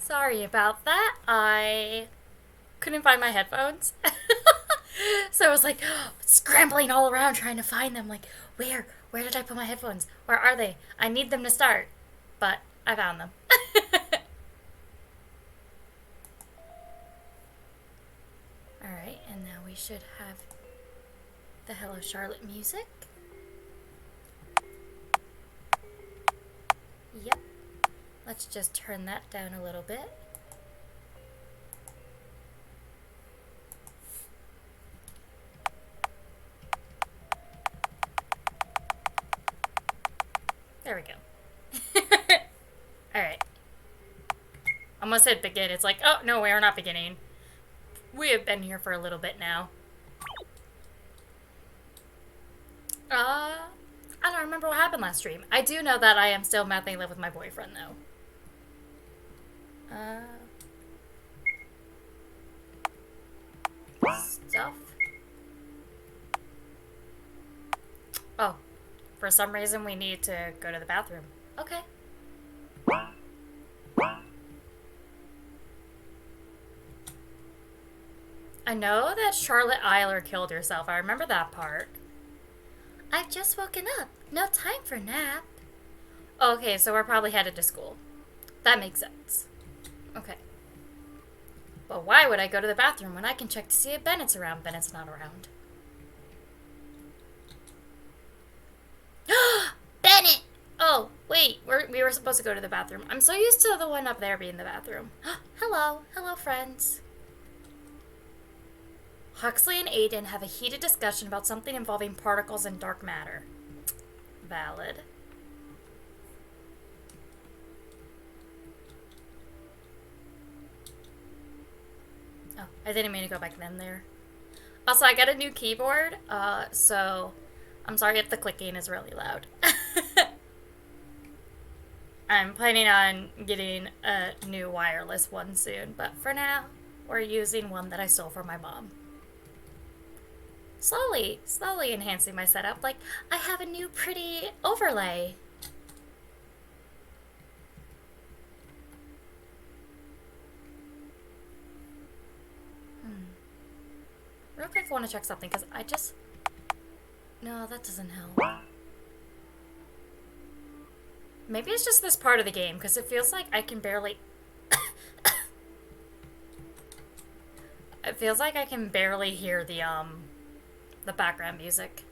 Sorry about that. I couldn't find my headphones. So I was like scrambling all around trying to find them. Like, where did I put my headphones? Where are they? I need them to start. But I found them. Alright, and now we should have the Hello Charlotte music. Yep. Let's just turn that down a little bit. There we go. Alright. Almost hit begin. It's like, oh, no, we are not beginning. We have been here for a little bit now. I don't remember what happened last stream. I do know that I am still madly in love with my boyfriend, though. Stuff. Oh, for some reason we need to go to the bathroom. Okay. I know that Charlotte Eiler killed herself. I remember that part. I've just woken up. No time for nap. Okay, so we're probably headed to school. That makes sense. Okay. But why would I go to the bathroom when I can check to see if Bennett's around? Bennett's not around. Bennett! Oh, wait. We were supposed to go to the bathroom. I'm so used to the one up there being the bathroom. Hello. Hello, friends. Huxley and Aiden have a heated discussion about something involving particles and dark matter. Valid. Oh, I didn't mean to go back in there. Also, I got a new keyboard, so I'm sorry if the clicking is really loud. I'm planning on getting a new wireless one soon, but for now, we're using one that I stole from my mom. Slowly enhancing my setup. Like, I have a new pretty overlay. Real quick, I want to check something, because I just... No, that doesn't help. Maybe it's just this part of the game, because it feels like I can barely... It feels like I can barely hear the background music.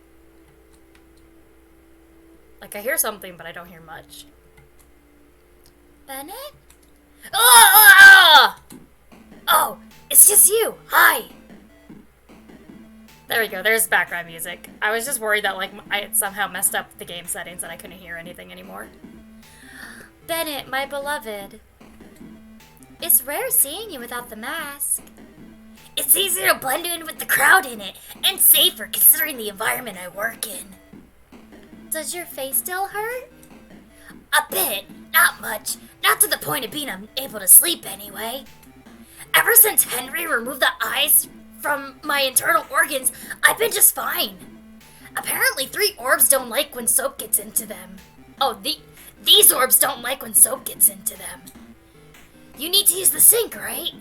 Like, I hear something, but I don't hear much. Bennett? Oh! Oh, it's just you. Hi. There we go. There's background music. I was just worried that, like, I had somehow messed up the game settings and I couldn't hear anything anymore. Bennett, my beloved. It's rare seeing you without the mask. It's easier to blend in with the crowd in it, and safer considering the environment I work in. Does your face still hurt? A bit, not much. Not to the point of being unable to sleep anyway. Ever since Henry removed the eyes from my internal organs, I've been just fine. Apparently 3 orbs don't like when soap gets into them. Oh, these orbs don't like when soap gets into them. You need to use the sink, right?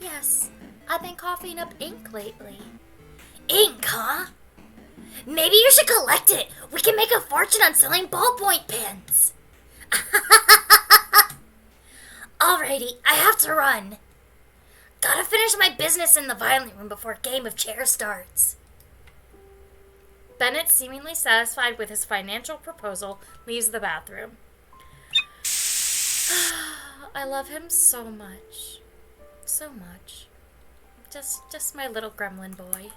Yes. I've been coughing up ink lately. Ink, huh? Maybe you should collect it. We can make a fortune on selling ballpoint pens. Alrighty, I have to run. Gotta finish my business in the violin room before a game of chairs starts. Bennett, seemingly satisfied with his financial proposal, leaves the bathroom. I love him so much. So much. Just my little gremlin boy.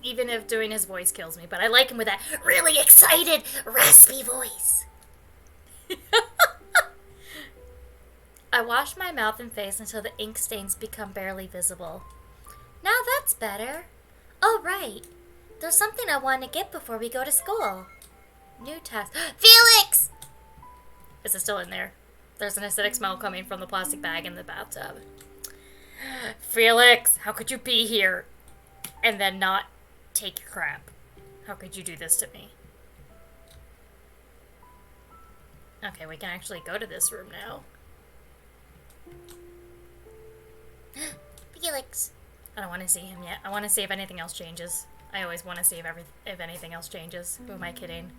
Even if doing his voice kills me, but I like him with that really excited, raspy voice. I wash my mouth and face until the ink stains become barely visible. Now that's better. Oh, right. There's something I want to get before we go to school. New task. Felix! Is it still in there? There's an acidic smell coming from the plastic bag in the bathtub. Felix, how could you be here and then not take your crap? How could you do this to me? Okay, we can actually go to this room now. Felix. I don't want to see him yet. I want to see if anything else changes. I always want to see if anything else changes. Who am I kidding?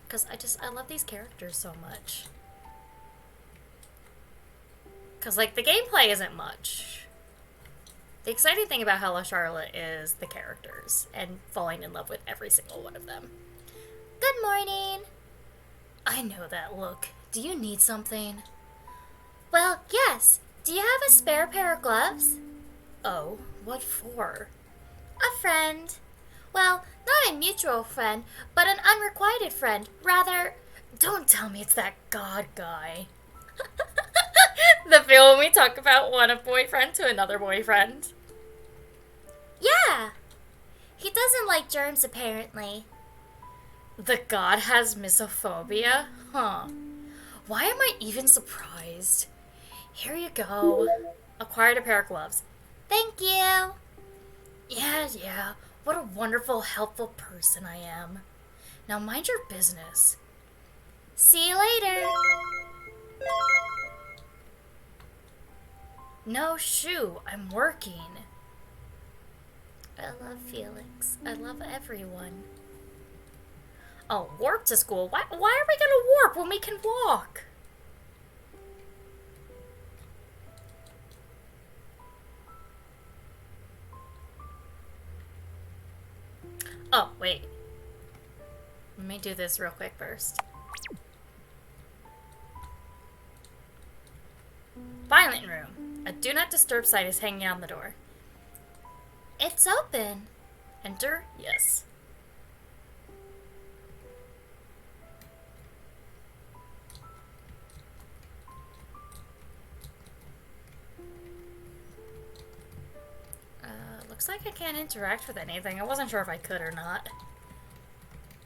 Because I love these characters so much. Because, like, the gameplay isn't much. The exciting thing about Hello Charlotte is the characters and falling in love with every single one of them. Good morning! I know that look. Do you need something? Well, yes. Do you have a spare pair of gloves? Oh, what for? A friend. Well, not a mutual friend, but an unrequited friend. Rather, don't tell me it's that God guy. The feel when we talk about one boyfriend to another boyfriend. Yeah. He doesn't like germs, apparently. The god has misophobia? Huh. Why am I even surprised? Here you go. Acquired a pair of gloves. Thank you. Yeah. What a wonderful, helpful person I am. Now mind your business. See you later. No, shoo. I'm working. I love Felix. I love everyone. Oh, warp to school? Why are we gonna warp when we can walk? Oh, wait. Let me do this real quick first. Violent room. A do not disturb sign is hanging on the door. It's open. Enter? Yes. Looks like I can't interact with anything. I wasn't sure if I could or not.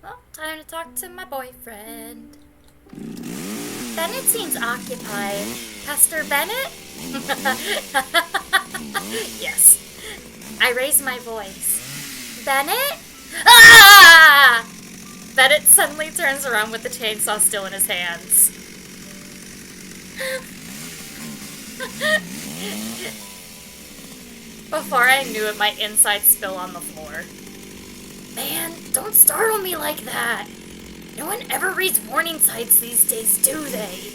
Well, time to talk to my boyfriend. Bennett seems occupied. Pastor Bennett? Yes. I raise my voice. Bennett? Ah! Bennett suddenly turns around with the chainsaw still in his hands. Before I knew it, my insides spill on the floor. Man, don't startle me like that. No one ever reads warning signs these days, do they?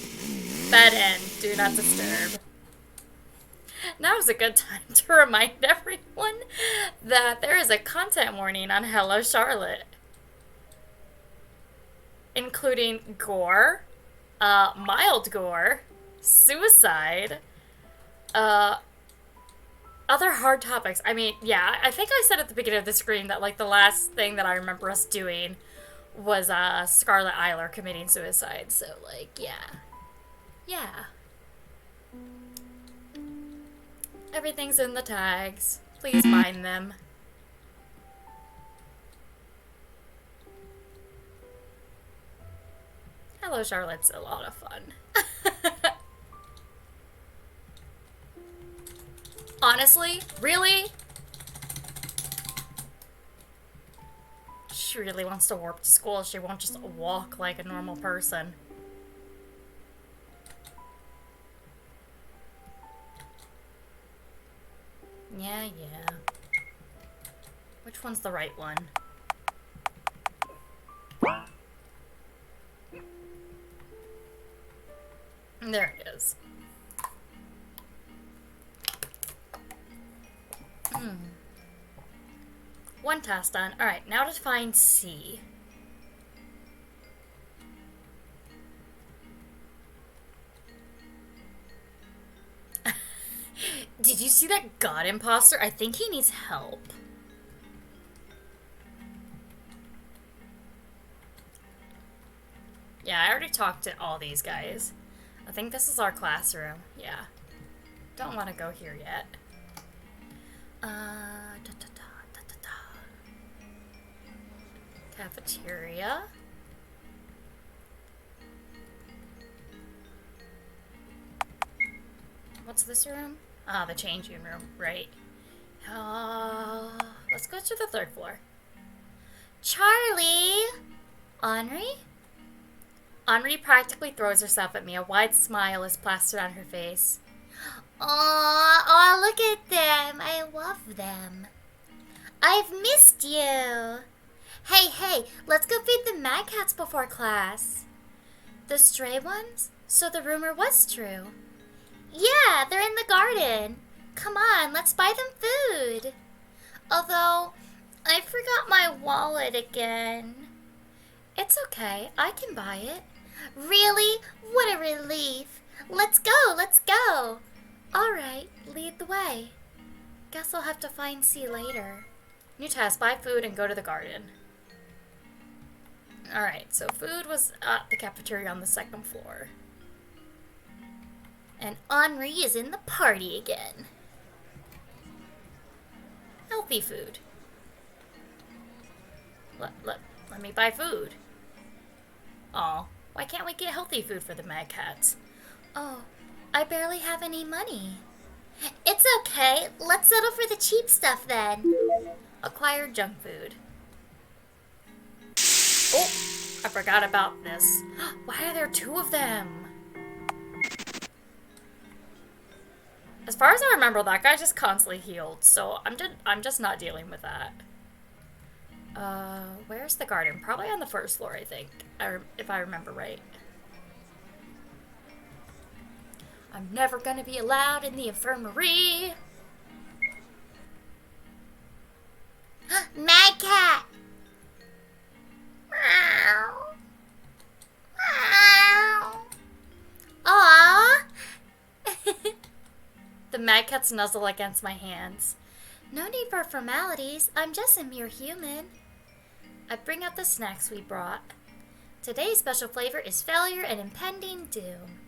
Bed end. Do not disturb. Now is a good time to remind everyone that there is a content warning on Hello Charlotte, including gore, mild gore, suicide, other hard topics. I mean, yeah, I think I said at the beginning of the screen that, like, the last thing that I remember us doing was Scarlet Eiler committing suicide. So, like, yeah. Everything's in the tags. Please mind them. Hello Charlotte's a lot of fun. Honestly? Really? She really wants to warp to school. She won't just walk like a normal person. Yeah. Which one's the right one? There it is. One task done. Alright, now to find C. Did you see that god imposter? I think he needs help. Yeah, I already talked to all these guys. I think this is our classroom. Yeah. Don't want to go here yet. Cafeteria. What's this room? Ah, the changing room, right. Let's go to the third floor. Charlie! Henri? Henri practically throws herself at me. A wide smile is plastered on her face. Look at them. I love them. I've missed you. Hey, let's go feed the mad cats before class. The stray ones? So the rumor was true. Yeah, they're in the garden. Come on, let's buy them food. Although, I forgot my wallet again. It's okay, I can buy it. Really? What a relief. Let's go. Alright, lead the way. Guess I'll have to find C later. New task, buy food and go to the garden. Alright, so food was at the cafeteria on the second floor. And Henri is in the party again. Healthy food. Let me buy food. Aw, why can't we get healthy food for the mad cats? Oh, I barely have any money. It's okay. Let's settle for the cheap stuff then. Acquired junk food. Oh, I forgot about this. Why are there two of them? As far as I remember, that guy just constantly healed, so I'm just not dealing with that. Where's the garden? Probably on the first floor, I think, if I remember right. I'm never gonna be allowed in the infirmary. Mad cat! Meow. Meow. Aww! The mad cats nuzzle against my hands. No need for formalities. I'm just a mere human. I bring out the snacks we brought. Today's special flavor is failure and impending doom.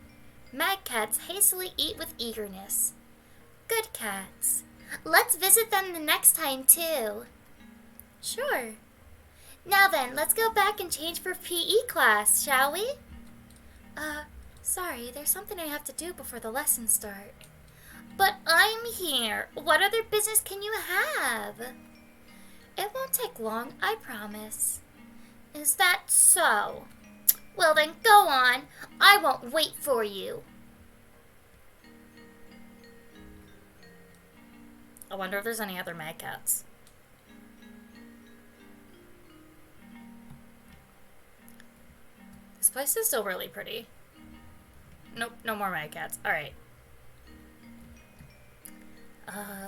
Mad cats hastily eat with eagerness. Good cats. Let's visit them the next time, too. Sure. Now then, let's go back and change for PE class, shall we? Sorry, there's something I have to do before the lessons start. But I'm here. What other business can you have? It won't take long, I promise. Is that so? Well then, go on. I won't wait for you. I wonder if there's any other mad cats. This place is still really pretty. Nope, no more mad cats. Alright.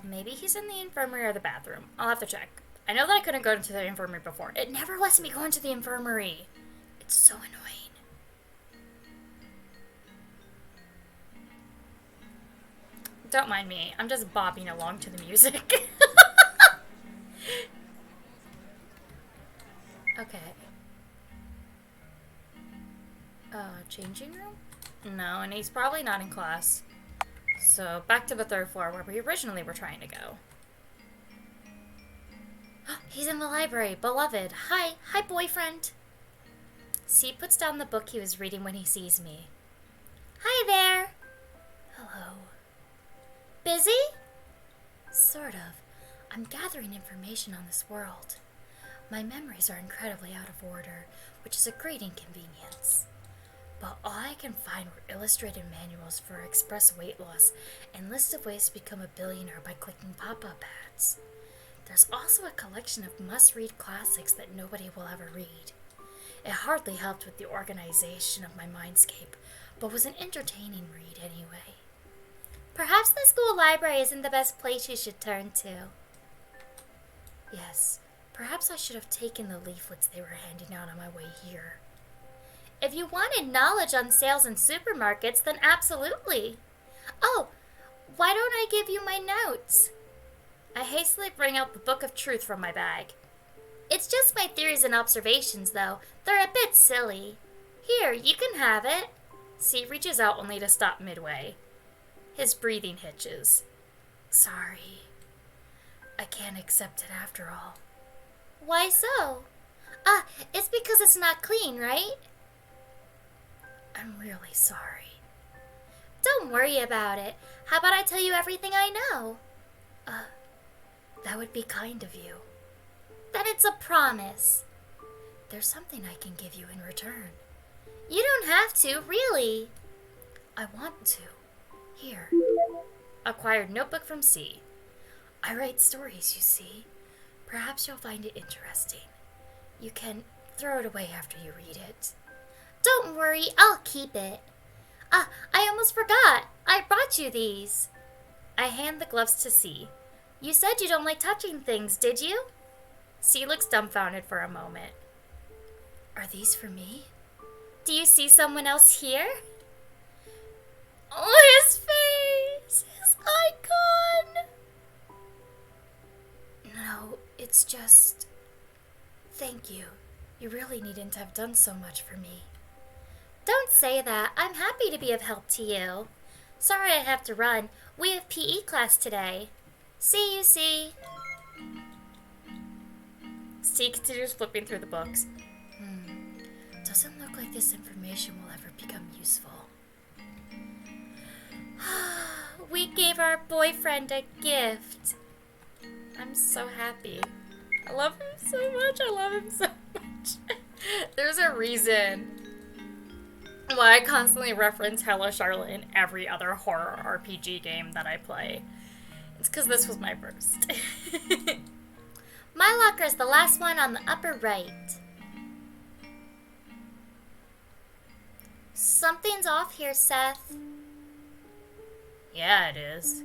Maybe he's in the infirmary or the bathroom. I'll have to check. I know that I couldn't go into the infirmary before. It never lets me go into the infirmary. It's so annoying. Don't mind me. I'm just bobbing along to the music. Okay. Changing room? No, and he's probably not in class. So, back to the third floor where we originally were trying to go. He's in the library. Beloved. Hi, boyfriend. C puts down the book he was reading when he sees me. Hi there. Hello. Busy? Sort of. I'm gathering information on this world. My memories are incredibly out of order, which is a great inconvenience. But all I can find were illustrated manuals for express weight loss and lists of ways to become a billionaire by clicking pop-up ads. There's also a collection of must-read classics that nobody will ever read. It hardly helped with the organization of my mindscape, but was an entertaining read anyway. Perhaps the school library isn't the best place you should turn to. Yes, perhaps I should have taken the leaflets they were handing out on my way here. If you wanted knowledge on sales in supermarkets, then absolutely. Oh, why don't I give you my notes? I hastily bring out the Book of Truth from my bag. It's just my theories and observations, though. They're a bit silly. Here, you can have it. C reaches out only to stop midway. His breathing hitches. Sorry. I can't accept it after all. Why so? It's because it's not clean, right? I'm really sorry. Don't worry about it. How about I tell you everything I know? That would be kind of you. Then it's a promise. There's something I can give you in return. You don't have to, really. I want to. Here. Acquired notebook from C. I write stories, you see. Perhaps you'll find it interesting. You can throw it away after you read it. Don't worry, I'll keep it. Ah, I almost forgot. I brought you these. I hand the gloves to C. You said you don't like touching things, did you? C looks dumbfounded for a moment. Are these for me? Do you see someone else here? Oh, his face! His icon! No, it's just... Thank you. You really needn't have done so much for me. Don't say that. I'm happy to be of help to you. Sorry I have to run. We have PE class today. See you, C. C continues flipping through the books. Doesn't look like this information will ever become useful. We gave our boyfriend a gift. I'm so happy. I love him so much. I love him so much. There's a reason why I constantly reference Hello Charlotte in every other horror RPG game that I play. It's because this was my first. My locker's the last one on the upper right. Something's off here, Seth. Yeah, it is.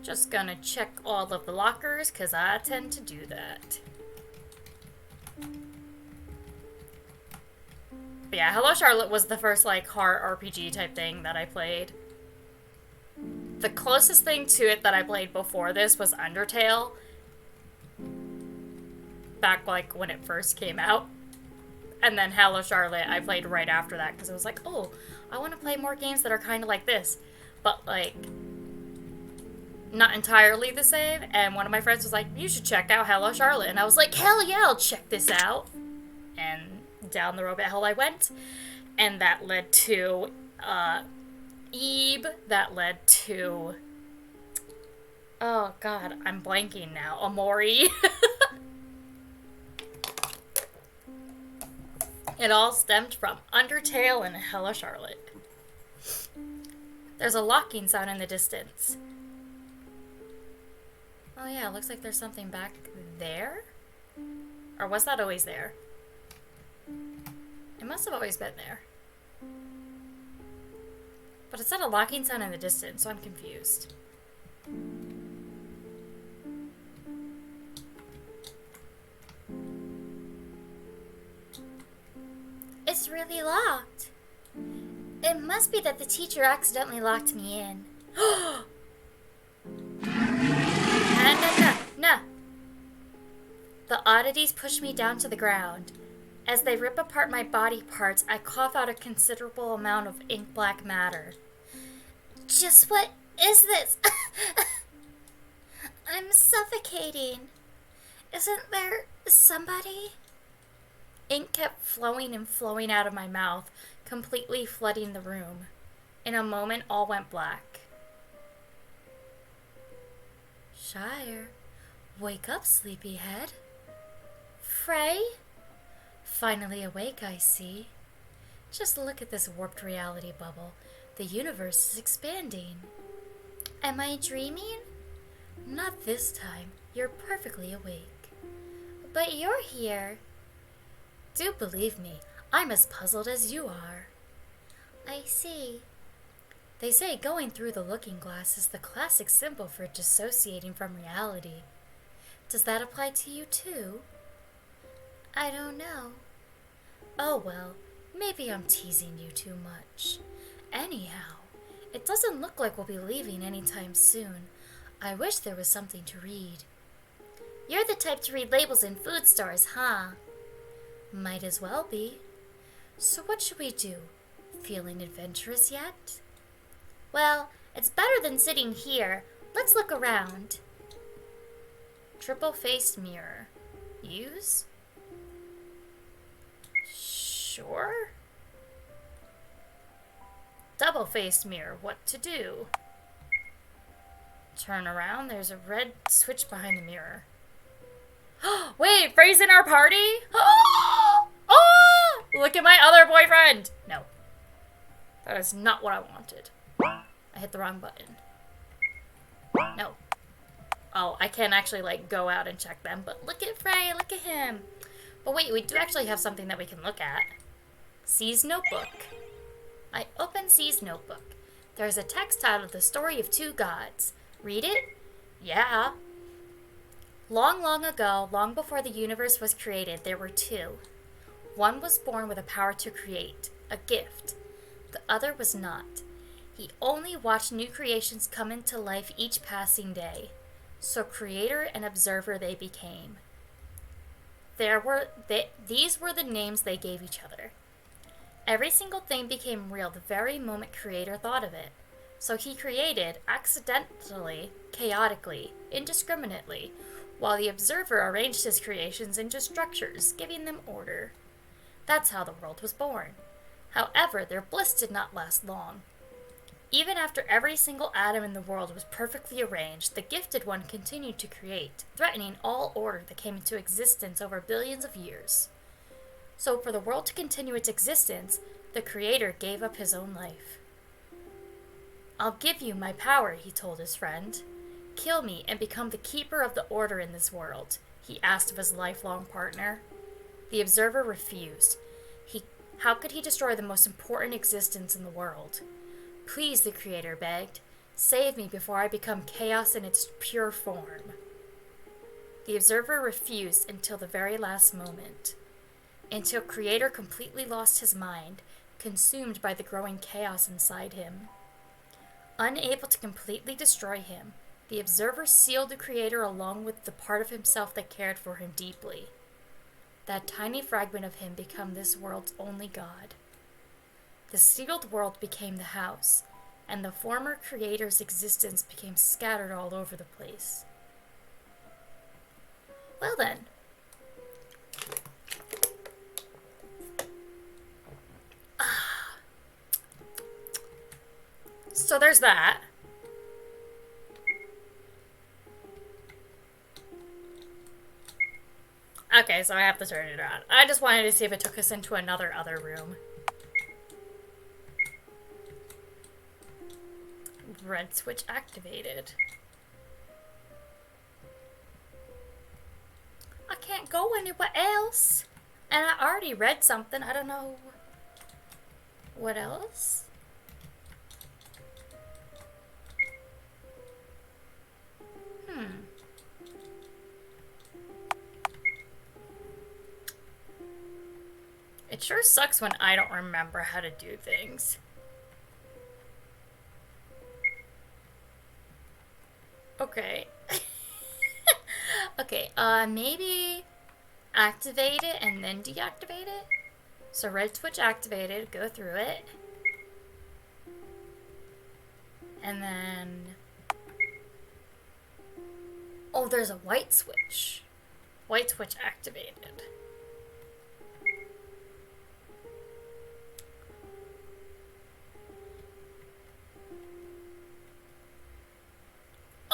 Just gonna check all of the lockers, because I tend to do that. But yeah, Hello Charlotte was the first, like, horror RPG type thing that I played. The closest thing to it that I played before this was Undertale. Back, like, when it first came out. And then Hello Charlotte I played right after that, because I was like, oh, I want to play more games that are kind of like this. But, like, not entirely the same. And one of my friends was like, you should check out Hello Charlotte. And I was like, hell yeah, I'll check this out. And down the rabbit hole I went. And that led to, Ebe. That led to... Oh, God, I'm blanking now. Amori. It all stemmed from Undertale and Hello Charlotte. There's a locking sound in the distance. Oh yeah, it looks like there's something back there? Or was that always there? It must have always been there. But it said a locking sound in the distance, so I'm confused. It's really locked. It must be that the teacher accidentally locked me in. No. The oddities push me down to the ground. As they rip apart my body parts, I cough out a considerable amount of ink black matter. Just what is this? I'm suffocating. Isn't there somebody? Ink kept flowing and flowing out of my mouth, completely flooding the room. In a moment, all went black. Shire, wake up, sleepyhead. Frey? Finally awake, I see. Just look at this warped reality bubble. The universe is expanding. Am I dreaming? Not this time. You're perfectly awake. But you're here. Do believe me, I'm as puzzled as you are. I see. They say going through the looking glass is the classic symbol for dissociating from reality. Does that apply to you too? I don't know. Oh well, maybe I'm teasing you too much. Anyhow, it doesn't look like we'll be leaving anytime soon. I wish there was something to read. You're the type to read labels in food stores, huh? Might as well be. So what should we do? Feeling adventurous yet? Well, it's better than sitting here. Let's look around. Triple-faced mirror. Use? Sure. Double-faced mirror. What to do? Turn around. There's a red switch behind the mirror. Wait, Frey's in our party? Oh! Look at my other boyfriend! No. That is not what I wanted. I hit the wrong button. No. Oh, I can actually, like, go out and check them. But look at Frey, look at him. But wait, we do actually have something that we can look at. C's notebook. I open C's notebook. There's a text titled The Story of Two Gods. Read it? Yeah. Long, long ago, long before the universe was created, there were two. One was born with a power to create, a gift. The other was not. He only watched new creations come into life each passing day. So creator and observer they became. These were the names they gave each other. Every single thing became real the very moment creator thought of it. So he created, accidentally, chaotically, indiscriminately, while the observer arranged his creations into structures, giving them order. That's how the world was born. However, their bliss did not last long. Even after every single atom in the world was perfectly arranged, the gifted one continued to create, threatening all order that came into existence over billions of years. So for the world to continue its existence, the creator gave up his own life. I'll give you my power, he told his friend. Kill me and become the keeper of the order in this world, he asked of his lifelong partner. The observer refused. How could he destroy the most important existence in the world? Please, the creator begged, save me before I become chaos in its pure form. The observer refused until the very last moment. Until creator completely lost his mind, consumed by the growing chaos inside him. Unable to completely destroy him, the observer sealed the creator along with the part of himself that cared for him deeply. That tiny fragment of him became this world's only god. The sealed world became the house, and the former creator's existence became scattered all over the place. Well then. So there's that. Okay, so I have to turn it around. I just wanted to see if it took us into another room. Red switch activated. I can't go anywhere else. And I already read something. I don't know what else. It sure sucks when I don't remember how to do things. Okay. Okay, maybe activate it and then deactivate it? So red switch activated, go through it. And then... Oh, there's a white switch. White switch activated.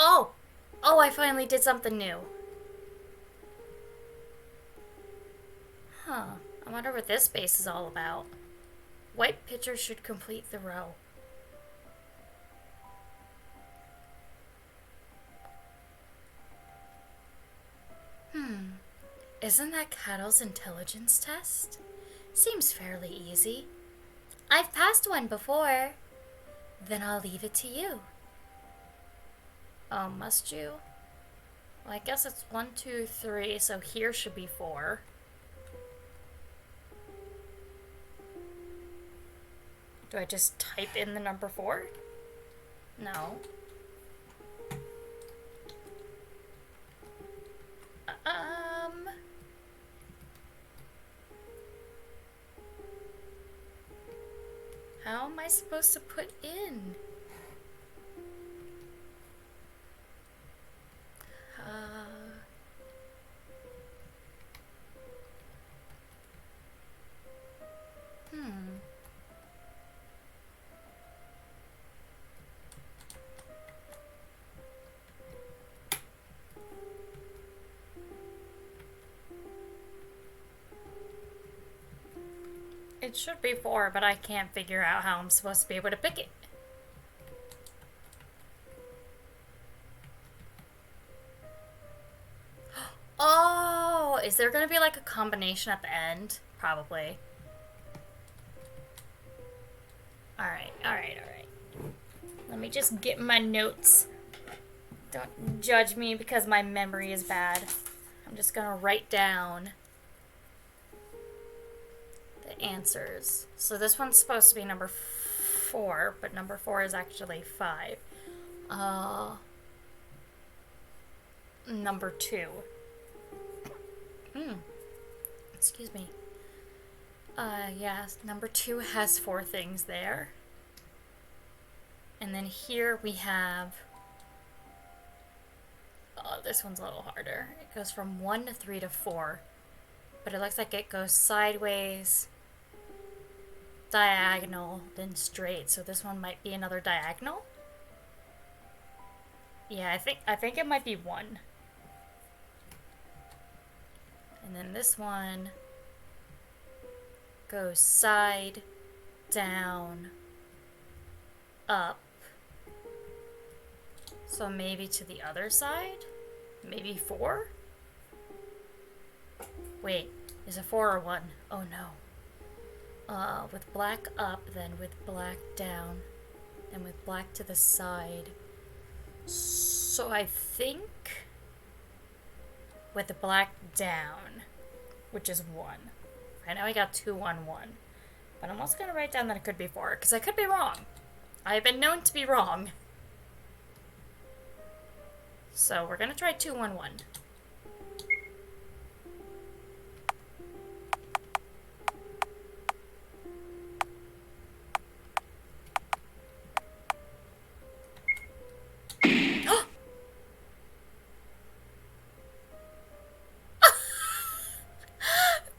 Oh! Oh, I finally did something new. Huh. I wonder what this space is all about. White picture should complete the row. Isn't that Cattle's intelligence test? Seems fairly easy. I've passed one before. Then I'll leave it to you. Oh, must you? Well, I guess it's 1, 2, 3, so here should be 4. Do I just type in the number 4? No. How am I supposed to put in? It should be 4, but I can't figure out how I'm supposed to be able to pick it. Oh, is there gonna be like a combination at the end? Probably. Alright, alright, alright. Let me just get my notes. Don't judge me because my memory is bad. I'm just gonna write down the answers. So this one's supposed to be number 4, but number 4 is actually 5. Number 2. Excuse me. Yes, number 2 has 4 things there. And then here we have... Oh, this one's a little harder. It goes from 1 to 3 to 4. But it looks like it goes sideways, diagonal, then straight. So this one might be another diagonal. Yeah, I think it might be 1. And then this one goes side, down, up. So maybe to the other side? Maybe 4? Wait, is it 4 or 1? Oh no. With black up, then with black down, and with black to the side. So I think with the black down, which is 1. I know I got 2, 1, 1. But I'm also going to write down that it could be 4, because I could be wrong. I have been known to be wrong. So we're going to try 2, 1, 1.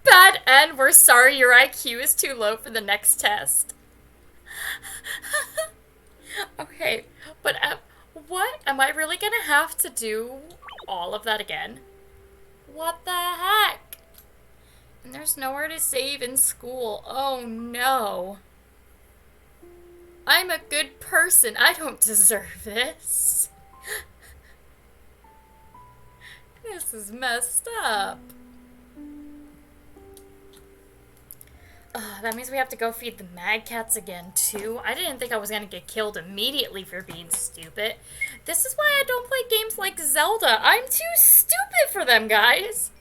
Bad N, we're sorry your IQ is too low for the next test. Okay, but what? Am I really gonna have to do all of that again? What the heck? And there's nowhere to save in school. Oh no. I'm a good person. I don't deserve this. This is messed up. That means we have to go feed the mad cats again, too. I didn't think I was gonna get killed immediately for being stupid. This is why I don't play games like Zelda. I'm too stupid for them, guys.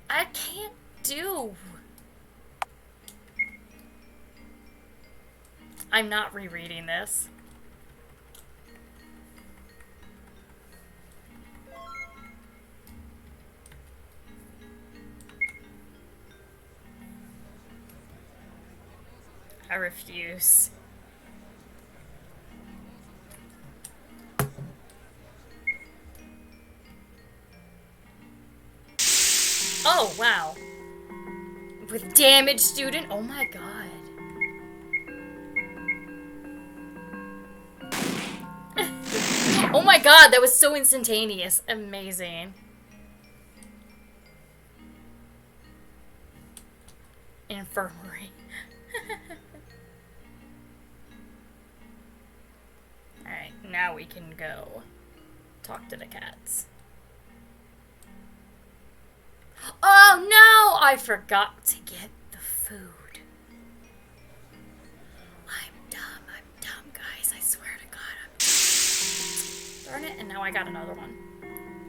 I can't do. I'm not rereading this. I refuse. Oh, wow. With damage, student? Oh my god. Oh my god, that was so instantaneous. Amazing. Infirmary. Alright, now we can go talk to the cats. Oh no! I forgot to get the food. I'm dumb, guys. I swear to God, I'm... Darn it, and now I got another one.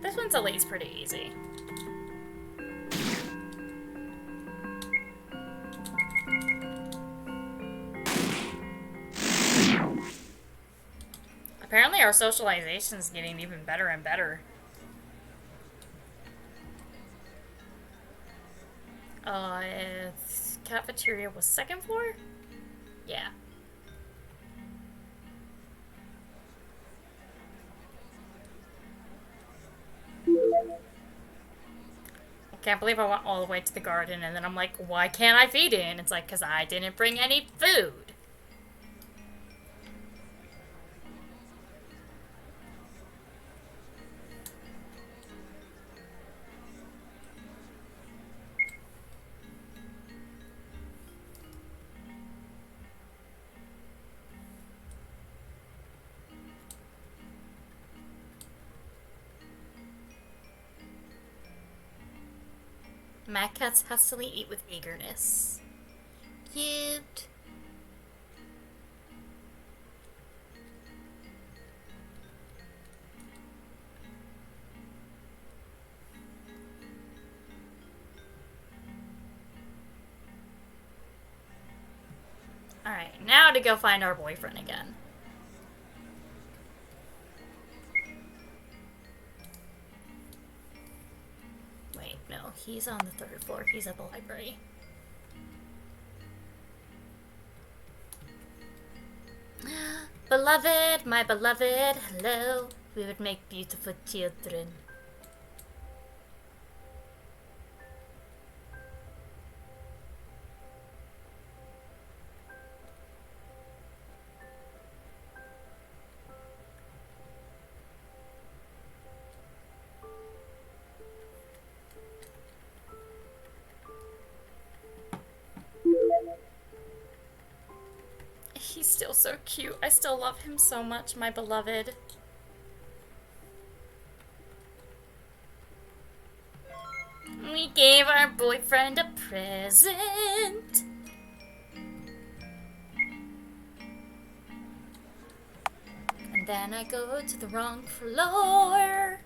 This one's at least pretty easy. Apparently our socialization is getting even better and better. Cafeteria was 2nd floor? Yeah. I can't believe I went all the way to the garden and then I'm like, why can't I feed it? And it's like, because I didn't bring any food. My cats hustily eat with eagerness. Cute. Alright, now to go find our boyfriend again. Wait, no, he's on the 3rd floor. He's at the library. Beloved, my beloved, hello. We would make beautiful children. He's still so cute. I still love him so much, my beloved. We gave our boyfriend a present. And then I go to the wrong floor.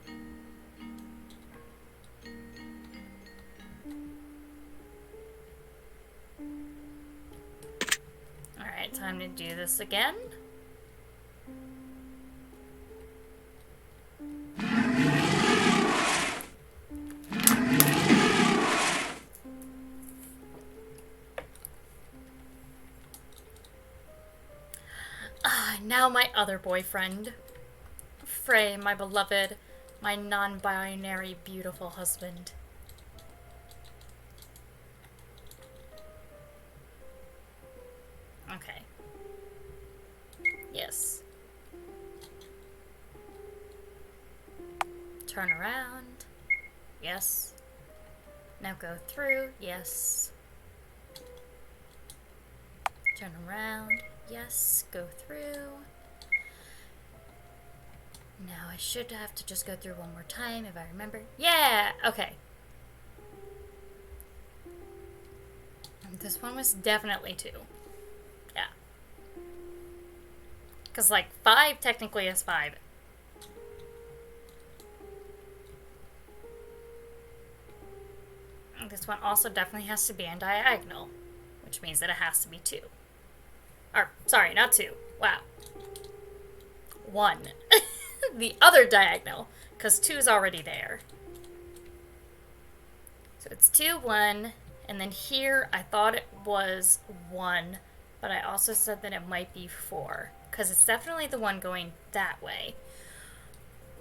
Alright, time to do this again. Now my other boyfriend. Frey, my beloved, my non-binary beautiful husband. Okay. Yes. Turn around. Yes. Now go through. Yes. Turn around. Yes. Go through. Now I should have to just go through one more time if I remember. Yeah! Okay. This one was definitely 2. Yeah. Because, like, 5 technically is 5. And this one also definitely has to be on diagonal, which means that it has to be 2. Or, sorry, not 2. Wow. 1. The other diagonal, because 2 is already there. So it's 2, 1, and then here I thought it was 1, but I also said that it might be 4, because it's definitely the one going that way.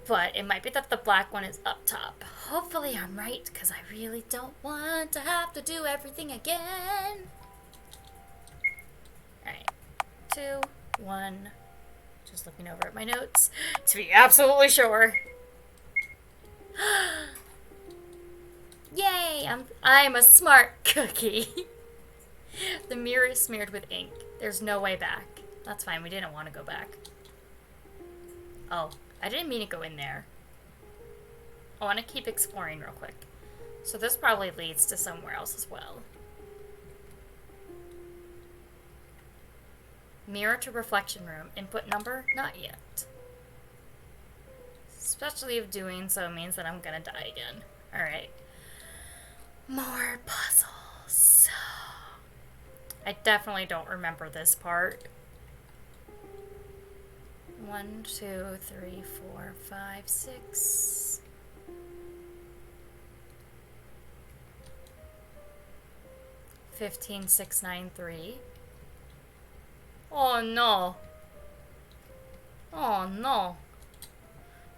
But it might be that the black one is up top. Hopefully I'm right, because I really don't want to have to do everything again. Alright. 2, 1. Just looking over at my notes to be absolutely sure. Yay! I'm a smart cookie. The mirror is smeared with ink. There's no way back. That's fine. We didn't want to go back. Oh, I didn't mean to go in there. I want to keep exploring real quick. So this probably leads to somewhere else as well. Mirror to reflection room. Input number? Not yet. Especially if doing so means that I'm gonna die again. Alright. More puzzles. I definitely don't remember this part. 1, 2, 3, 4, 5, 6. $15, 6, 9, 3. Oh no. Oh no.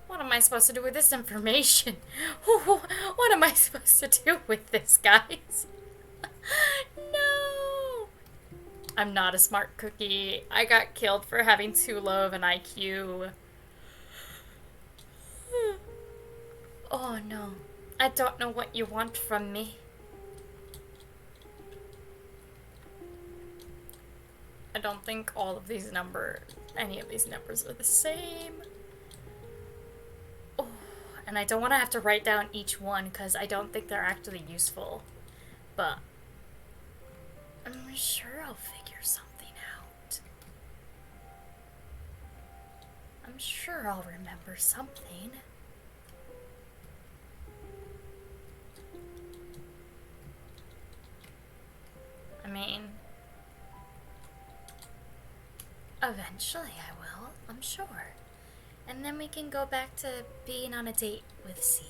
What am I supposed to do with this information? What am I supposed to do with this, guys? No. I'm not a smart cookie. I got killed for having too low of an IQ. Oh no. I don't know what you want from me. I don't think any of these numbers are the same. Oh, and I don't want to have to write down each one because I don't think they're actually useful. but I'm sure I'll figure something out. I'm sure I'll remember something. I mean, eventually I will, I'm sure. And then we can go back to being on a date with C.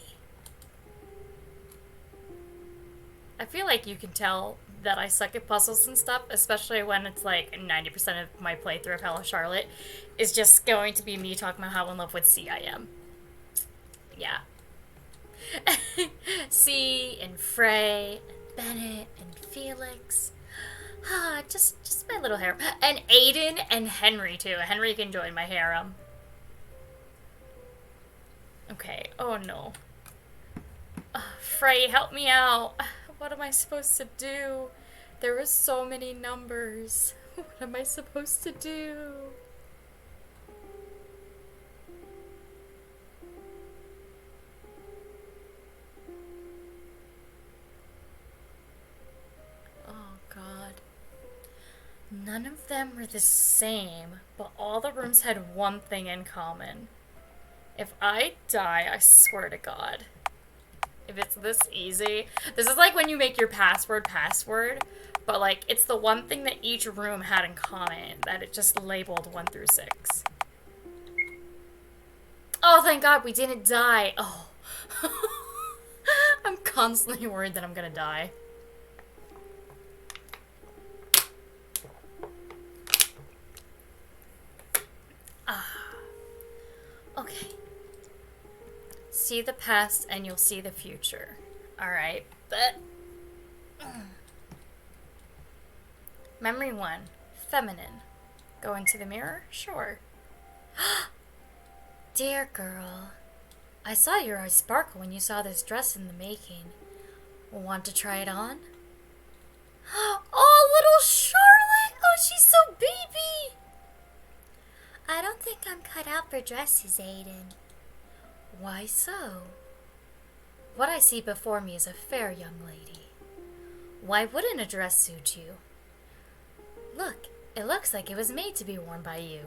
I feel like you can tell that I suck at puzzles and stuff, especially when it's like 90% of my playthrough of Hello Charlotte is just going to be me talking about how in love with C I am. Yeah. C and Frey and Bennett and Felix. Just my little harem. And Aiden and Henry too. Henry can join my harem. Okay, oh no. Frey, help me out. What am I supposed to do? There were so many numbers. What am I supposed to do? Oh God. None of them were the same, but all the rooms had one thing in common. If I die, I swear to God. If it's this easy. This is like when you make your password, but like it's the one thing that each room had in common, that it just labeled 1 through 6. Oh, thank God we didn't die. Oh. I'm constantly worried that I'm gonna die. Okay. See the past and you'll see the future. Alright, but... Memory 1. Feminine. Go into the mirror? Sure. Dear girl, I saw your eyes sparkle when you saw this dress in the making. Want to try it on? Oh, little Charlotte! Oh, she's so baby! I don't think I'm cut out for dresses, Aiden. Why so? What I see before me is a fair young lady. Why wouldn't a dress suit you? Look, it looks like it was made to be worn by you.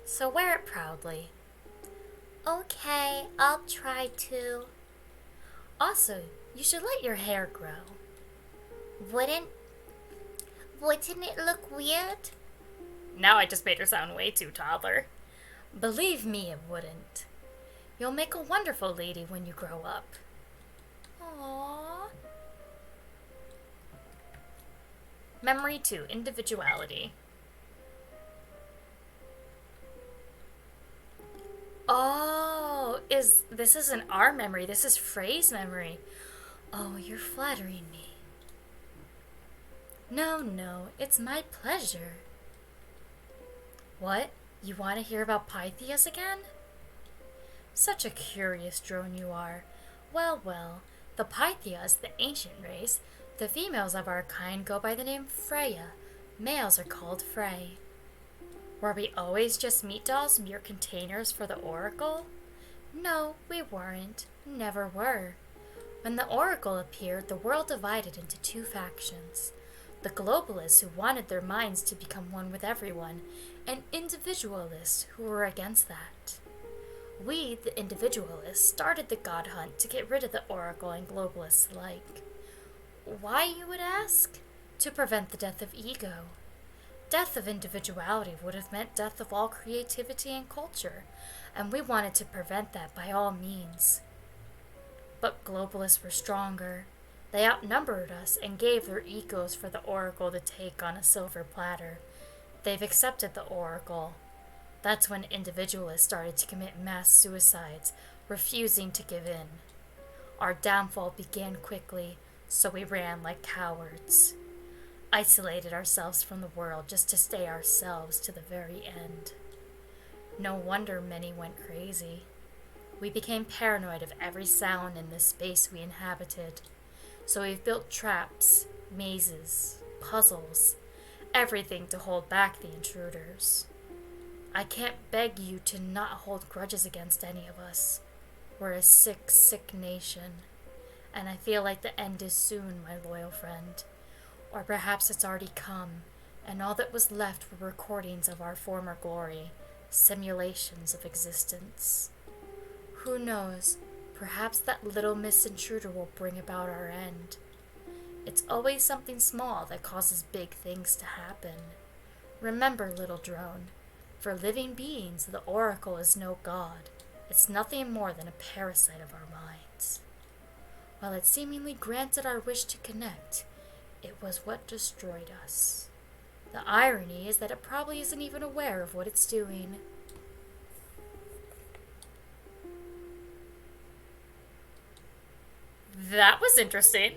So wear it proudly. Okay, I'll try to. Also, you should let your hair grow. Wouldn't it look weird? Now I just made her sound way too toddler. Believe me, it wouldn't. You'll make a wonderful lady when you grow up. Aww. Memory 2, individuality. Oh, this isn't our memory, this is Frey's memory. Oh, you're flattering me. No, it's my pleasure. What? You want to hear about Pythias again? Such a curious drone you are. Well, the Pythias, the ancient race, the females of our kind go by the name Freya. Males are called Frey. Were we always just meat dolls, mere containers for the Oracle? No, we weren't. Never were. When the Oracle appeared, the world divided into 2 factions. The globalists who wanted their minds to become one with everyone, and individualists who were against that. We, the individualists, started the God Hunt to get rid of the Oracle and globalists alike. Why, you would ask? To prevent the death of ego. Death of individuality would have meant death of all creativity and culture, and we wanted to prevent that by all means. But globalists were stronger. They outnumbered us and gave their egos for the Oracle to take on a silver platter. They've accepted the Oracle. That's when individualists started to commit mass suicides, refusing to give in. Our downfall began quickly, so we ran like cowards. Isolated ourselves from the world just to stay ourselves to the very end. No wonder many went crazy. We became paranoid of every sound in this space we inhabited. So we've built traps, mazes, puzzles, everything to hold back the intruders. I can't beg you to not hold grudges against any of us. We're a sick, sick nation. And I feel like the end is soon, my loyal friend. Or perhaps it's already come, and all that was left were recordings of our former glory, simulations of existence. Who knows, perhaps that little misintruder will bring about our end. It's always something small that causes big things to happen. Remember, little drone, for living beings, the Oracle is no god. It's nothing more than a parasite of our minds. While it seemingly granted our wish to connect, it was what destroyed us. The irony is that it probably isn't even aware of what it's doing. That was interesting.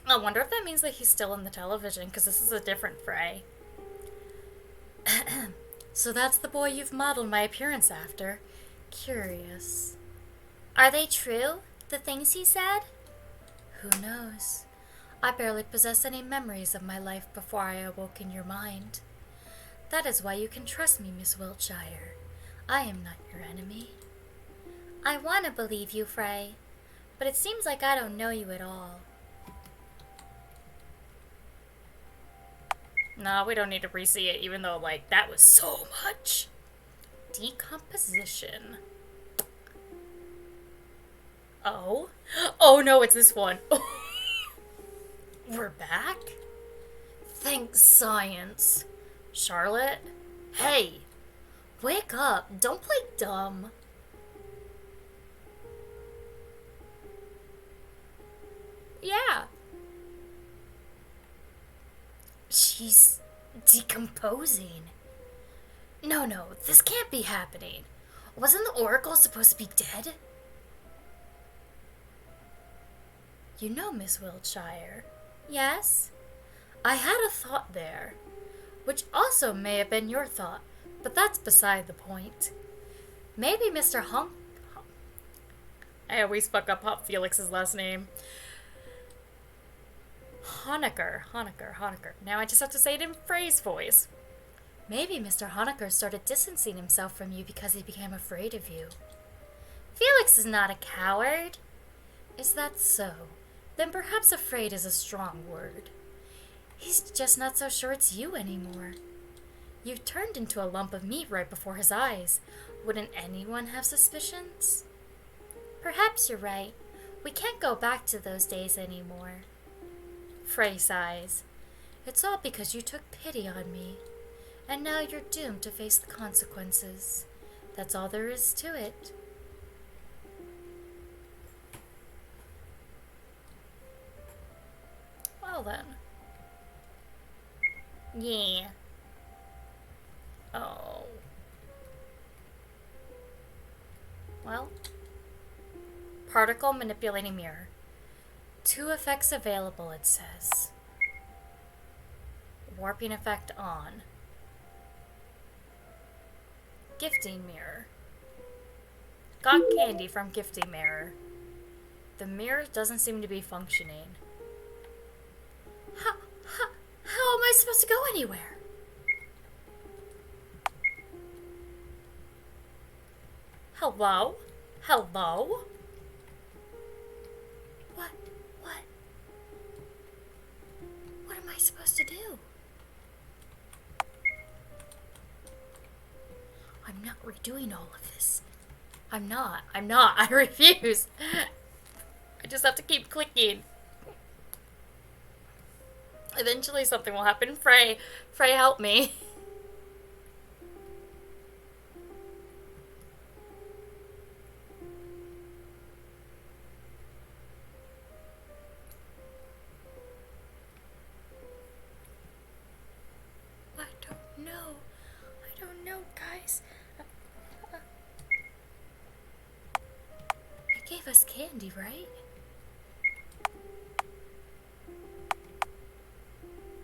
I wonder if that means that he's still in the television, because this is a different Frey. So that's the boy you've modeled my appearance after. Curious. Are they true, the things he said? Who knows? I barely possess any memories of my life before I awoke in your mind. That is why you can trust me, Miss Wiltshire. I am not your enemy. I want to believe you, Frey, but it seems like I don't know you at all. No, we don't need to re-see it, even though, like, that was so much. Decomposition. Oh? Oh no, it's this one. We're back? Thanks, science. Charlotte? Hey! Wake up! Don't play dumb. Yeah. She's decomposing. No, this can't be happening. Wasn't the Oracle supposed to be dead? You know, Miss Wiltshire. Yes? I had a thought there, which also may have been your thought, but that's beside the point. Maybe Mr. I always fuck up Felix's last name. Honecker. Now I just have to say it in Frey's voice. Maybe Mr. Honecker started distancing himself from you because he became afraid of you. Felix is not a coward. Is that so? Then perhaps afraid is a strong word. He's just not so sure it's you anymore. You've turned into a lump of meat right before his eyes. Wouldn't anyone have suspicions? Perhaps you're right. We can't go back to those days anymore. Frey sighs. It's all because you took pity on me. And now you're doomed to face the consequences. That's all there is to it. Well then. Yeah. Oh. Well. Particle manipulating mirror. 2 effects available, it says. Warping effect on. Gifting mirror. Got candy from gifting mirror. The mirror doesn't seem to be functioning. How am I supposed to go anywhere? Hello? What am I supposed to do? I'm not redoing all of this. I'm not. I refuse. I just have to keep clicking. Eventually something will happen. Frey, help me. I don't know, guys. I gave us candy, right?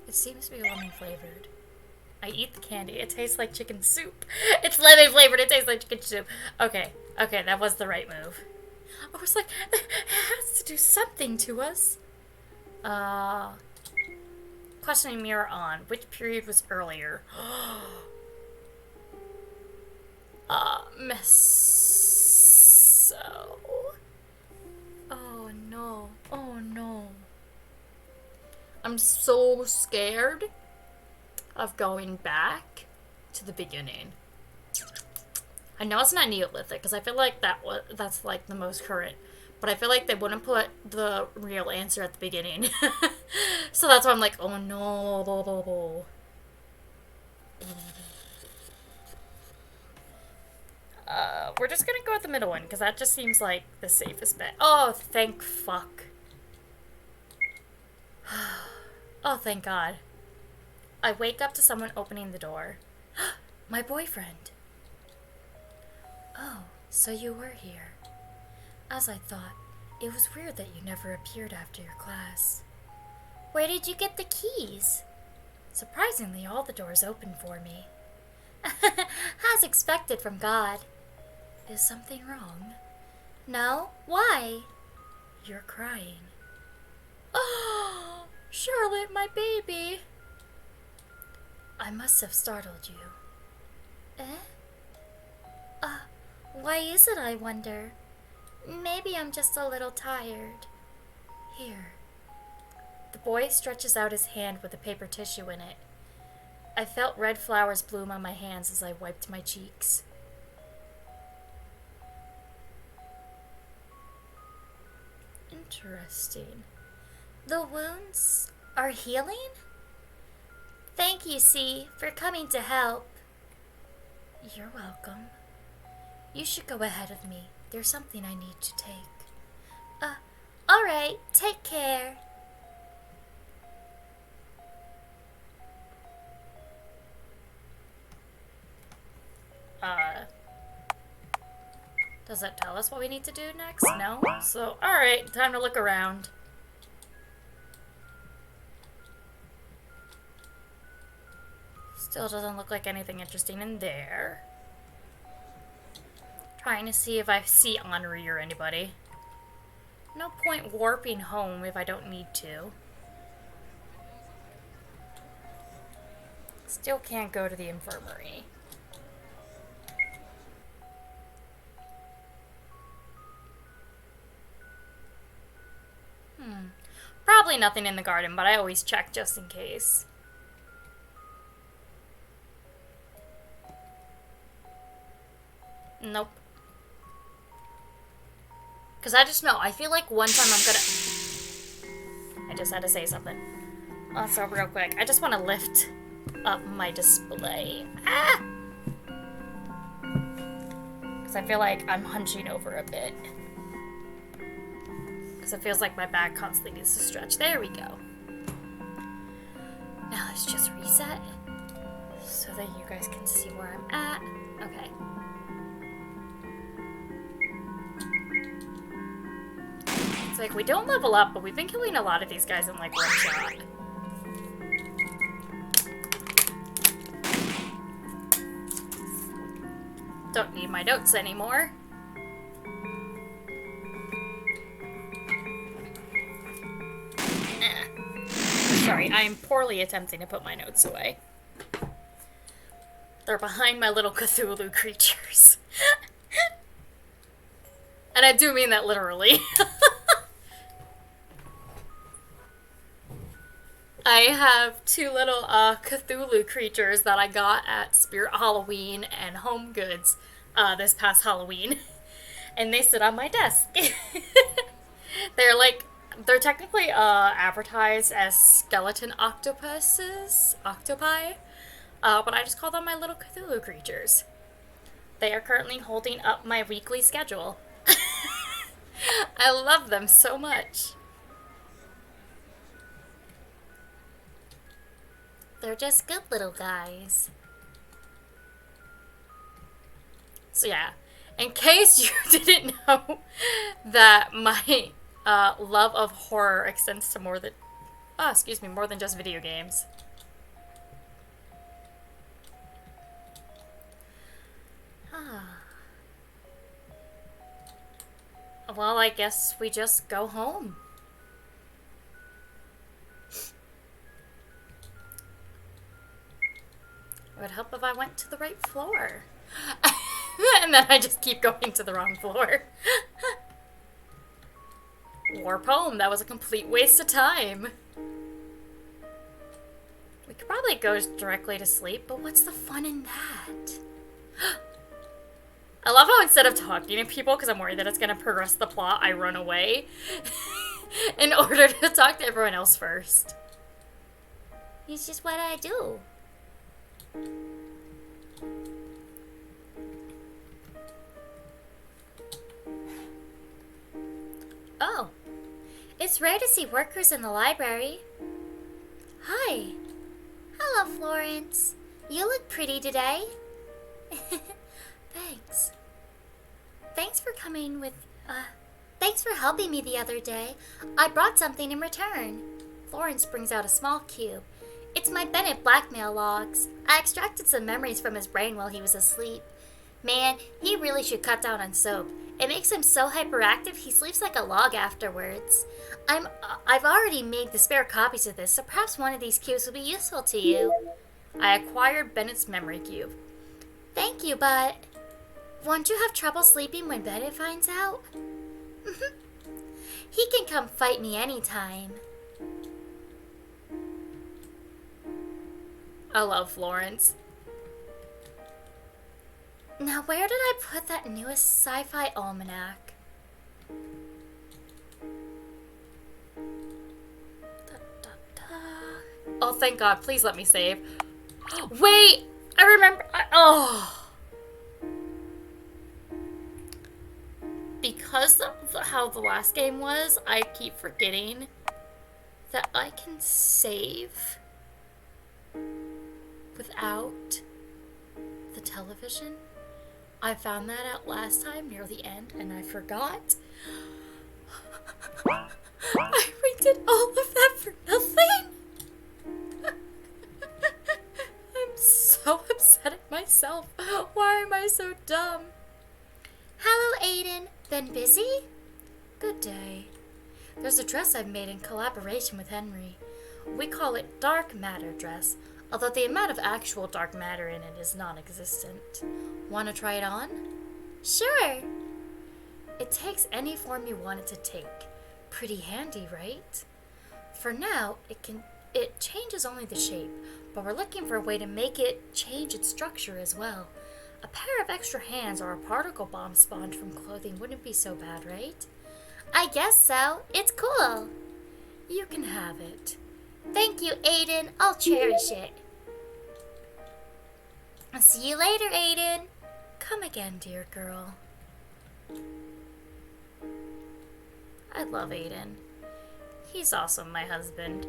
It seems to be lemon flavored. I eat the candy. It tastes like chicken soup. It's lemon flavored. It tastes like chicken soup. Okay, that was the right move. I was like, it has to do something to us. Questioning mirror on. Which period was earlier? So... Oh no. Oh no. I'm so scared of going back to the beginning. I know it's not Neolithic, because I feel like that's like the most current. But I feel like they wouldn't put the real answer at the beginning. So that's why I'm like, oh no. We're just gonna go with the middle one, because that just seems like the safest bet. Oh, thank fuck. Oh, thank God. I wake up to someone opening the door. My boyfriend. Oh, so you were here. As I thought, it was weird that you never appeared after your class. Where did you get the keys? Surprisingly, all the doors opened for me. As expected from God. Is something wrong? No? Why? You're crying. Oh, Charlotte, my baby. I must have startled you. Eh? Why is it, I wonder? Maybe I'm just a little tired. Here. The boy stretches out his hand with a paper tissue in it. I felt red flowers bloom on my hands as I wiped my cheeks. Interesting. The wounds are healing? Thank you, C, for coming to help. You're welcome. You should go ahead of me. There's something I need to take. Alright, take care. Does it tell us what we need to do next? No? So, alright, time to look around. Still doesn't look like anything interesting in there. Trying to see if I see Henri or anybody. No point warping home if I don't need to. Still can't go to the infirmary. Probably nothing in the garden, but I always check just in case. Nope. Because I just know, I feel like one time I'm gonna... I just had to say something. Also, real quick, I just want to lift up my display. Ah! Because I feel like I'm hunching over a bit. Because it feels like my back constantly needs to stretch. There we go. Now let's just reset so that you guys can see where I'm at. Okay. It's like we don't level up, but we've been killing a lot of these guys in like one shot. Don't need my notes anymore. Sorry, I am poorly attempting to put my notes away. They're behind my little Cthulhu creatures. And I do mean that literally. I have two little Cthulhu creatures that I got at Spirit Halloween and Home Goods this past Halloween. And they sit on my desk. They're technically advertised as skeleton octopi, but I just call them my little Cthulhu creatures. They are currently holding up my weekly schedule. I love them so much. They're just good little guys. So yeah, in case you didn't know that my love of horror extends to more than just video games. Well, I guess we just go home. It would help if I went to the right floor. And then I just keep going to the wrong floor. War poem, that was a complete waste of time. We could probably go directly to sleep, but what's the fun in that? I love how instead of talking to people, because I'm worried that it's going to progress the plot, I run away in order to talk to everyone else first. It's just what I do. Oh. It's rare to see workers in the library. Hi. Hello, Florence. You look pretty today. Thanks. Thanks for helping me the other day. I brought something in return. Florence brings out a small cube. It's my Bennett blackmail logs. I extracted some memories from his brain while he was asleep. Man, he really should cut down on soap. It makes him so hyperactive he sleeps like a log afterwards. I've already made the spare copies of this, so perhaps one of these cubes will be useful to you. I acquired Bennett's memory cube. Thank you, but won't you have trouble sleeping when Bennett finds out? He can come fight me anytime. I love Florence. Now, where did I put that newest sci-fi almanac? Oh, thank God. Please let me save. Wait! I remember. Because of how the last game was, I keep forgetting that I can save without the television. I found that out last time near the end and I forgot. I redid all of that for nothing. I'm so upset at myself. Why am I so dumb? Hello, Aiden. Been busy? Good day. There's a dress I've made in collaboration with Henry. We call it dark matter dress, although the amount of actual dark matter in it is non-existent. Want to try it on? Sure. It takes any form you want it to take. Pretty handy, right? For now, it changes only the shape, but we're looking for a way to make it change its structure as well. A pair of extra hands or a particle bomb spawned from clothing wouldn't be so bad, right? I guess so. It's cool. You can have it. Thank you, Aiden. I'll cherish it. I'll see you later, Aiden. Come again, dear girl. I love Aiden. He's also my husband.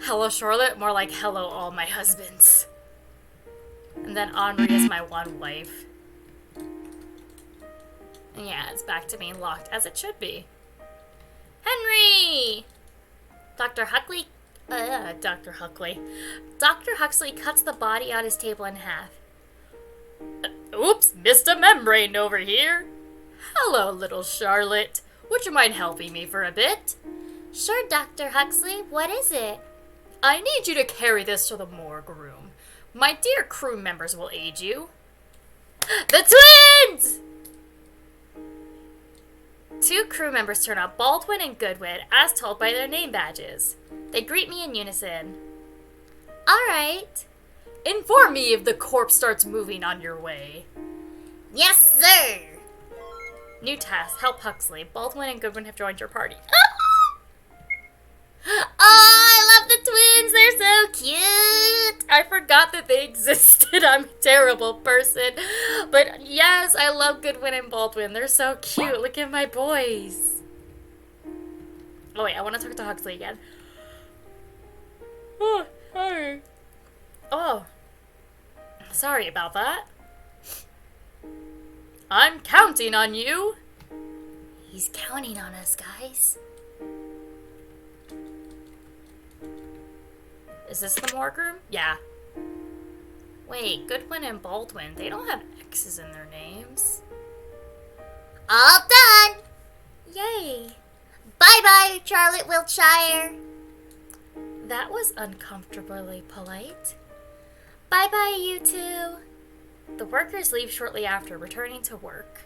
Hello, Charlotte. More like hello, all my husbands. And then Henri is my one wife. And yeah, it's back to being locked, as it should be. Henry! Dr. Huxley cuts the body on his table in half. Oops, missed a membrane over here. Hello, little Charlotte. Would you mind helping me for a bit? Sure, Dr. Huxley. What is it? I need you to carry this to the morgue room. My dear crew members will aid you. The twins! Two crew members turn up, Baldwin and Goodwin, as told by their name badges. They greet me in unison. All right. Inform me if the corpse starts moving on your way. Yes, sir. New task, help Huxley. Baldwin and Goodwin have joined your party. Oh, I love the twins. They're so cute. I forgot that they existed. I'm a terrible person. But yes, I love Goodwin and Baldwin. They're so cute. Look at my boys. Oh, wait. I want to talk to Huxley again. Oh, sorry. Oh. Sorry about that. I'm counting on you. He's counting on us, guys. Is this the morgue room? Yeah. Wait, Goodwin and Baldwin, they don't have X's in their names. All done! Yay! Bye-bye, Charlotte Wiltshire! That was uncomfortably polite. Bye-bye, you two. The workers leave shortly after, returning to work.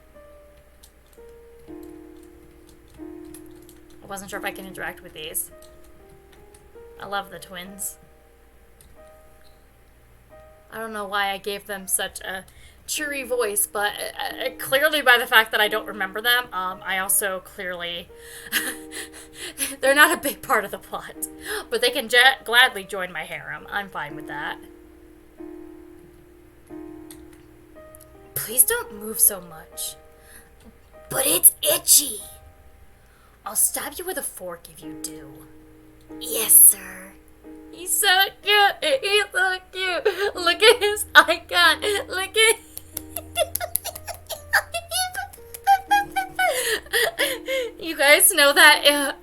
I wasn't sure if I can interact with these. I love the twins. I don't know why I gave them such a cheery voice, but clearly by the fact that I don't remember them, I also clearly... they're not a big part of the plot. But they can gladly join my harem. I'm fine with that. Please don't move so much. But it's itchy. I'll stab you with a fork if you do. Yes, sir. He's so cute. He's so cute. Look at his icon. Look at... You guys know that,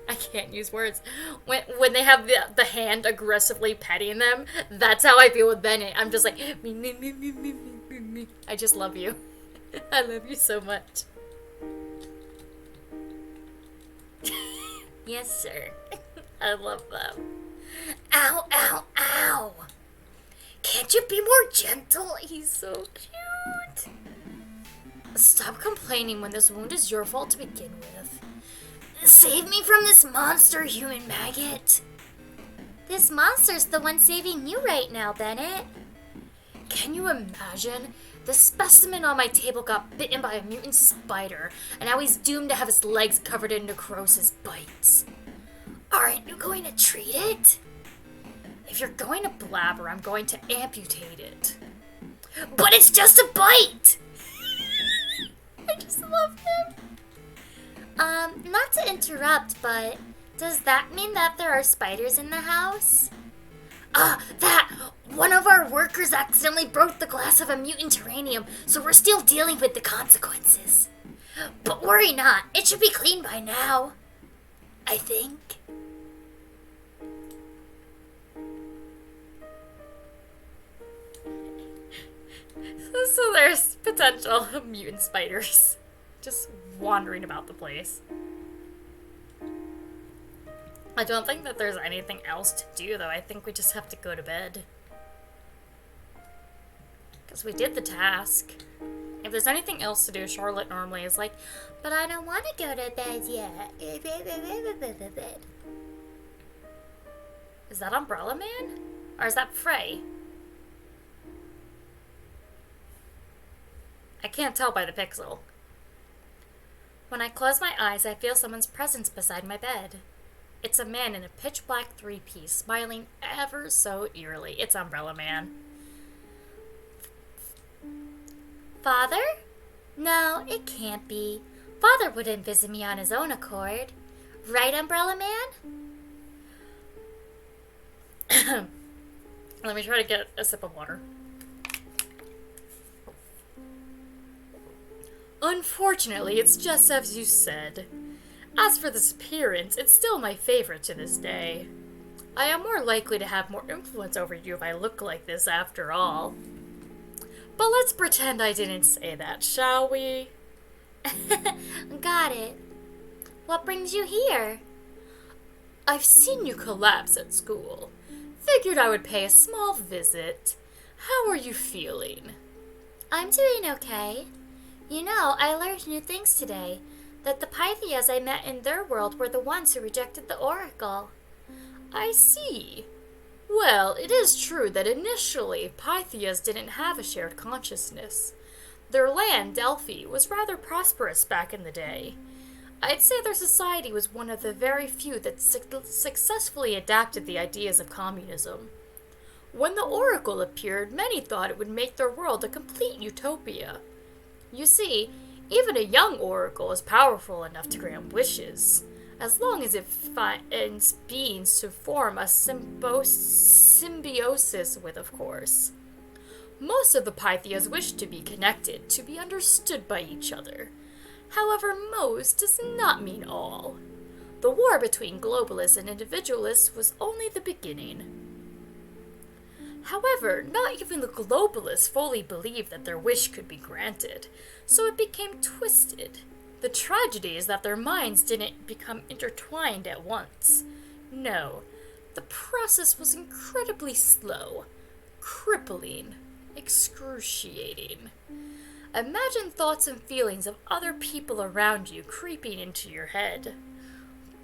I can't use words. When they have the hand aggressively petting them, that's how I feel with Bennett. I'm just like, me, me, me, me, me, me, me. I just love you. I love you so much. Yes, sir. I love them. Ow, ow, ow. Can't you be more gentle? He's so cute. Stop complaining when this wound is your fault to begin with. Save me from this monster, human maggot. This monster's the one saving you right now, Bennett. Can you imagine? The specimen on my table got bitten by a mutant spider, and now he's doomed to have his legs covered in necrosis bites. Aren't you going to treat it? If you're going to blabber, I'm going to amputate it. But it's just a bite! I just love him. Not to interrupt, but does that mean that there are spiders in the house? That! One of our workers accidentally broke the glass of a mutant uranium, so we're still dealing with the consequences. But worry not, it should be clean by now. I think. So there's potential mutant spiders just wandering about the place. I don't think that there's anything else to do, though. I think we just have to go to bed. Because we did the task. If there's anything else to do, Charlotte normally is like, but I don't want to go to bed yet. Is that Umbrella Man? Or is that Frey? I can't tell by the pixel. When I close my eyes, I feel someone's presence beside my bed. It's a man in a pitch-black three-piece, smiling ever so eerily. It's Umbrella Man. Father? No, it can't be. Father wouldn't visit me on his own accord. Right, Umbrella Man? Let me try to get a sip of water. Unfortunately, it's just as you said. As for this appearance, it's still my favorite to this day. I am more likely to have more influence over you if I look like this after all. But let's pretend I didn't say that, shall we? Got it. What brings you here? I've seen you collapse at school. Figured I would pay a small visit. How are you feeling? I'm doing okay. You know, I learned new things today. That the Pythias I met in their world were the ones who rejected the Oracle. I see. Well, it is true that initially Pythias didn't have a shared consciousness. Their land, Delphi, was rather prosperous back in the day. I'd say their society was one of the very few that successfully adapted the ideas of communism. When the Oracle appeared, many thought it would make their world a complete utopia. You see, even a young oracle is powerful enough to grant wishes, as long as it finds beings to form a symbiosis with, of course. Most of the Pythias wish to be connected, to be understood by each other. However, most does not mean all. The war between globalists and individualists was only the beginning. However, not even the globalists fully believed that their wish could be granted, so it became twisted. The tragedy is that their minds didn't become intertwined at once. No, the process was incredibly slow, crippling. excruciating. Imagine thoughts and feelings of other people around you creeping into your head,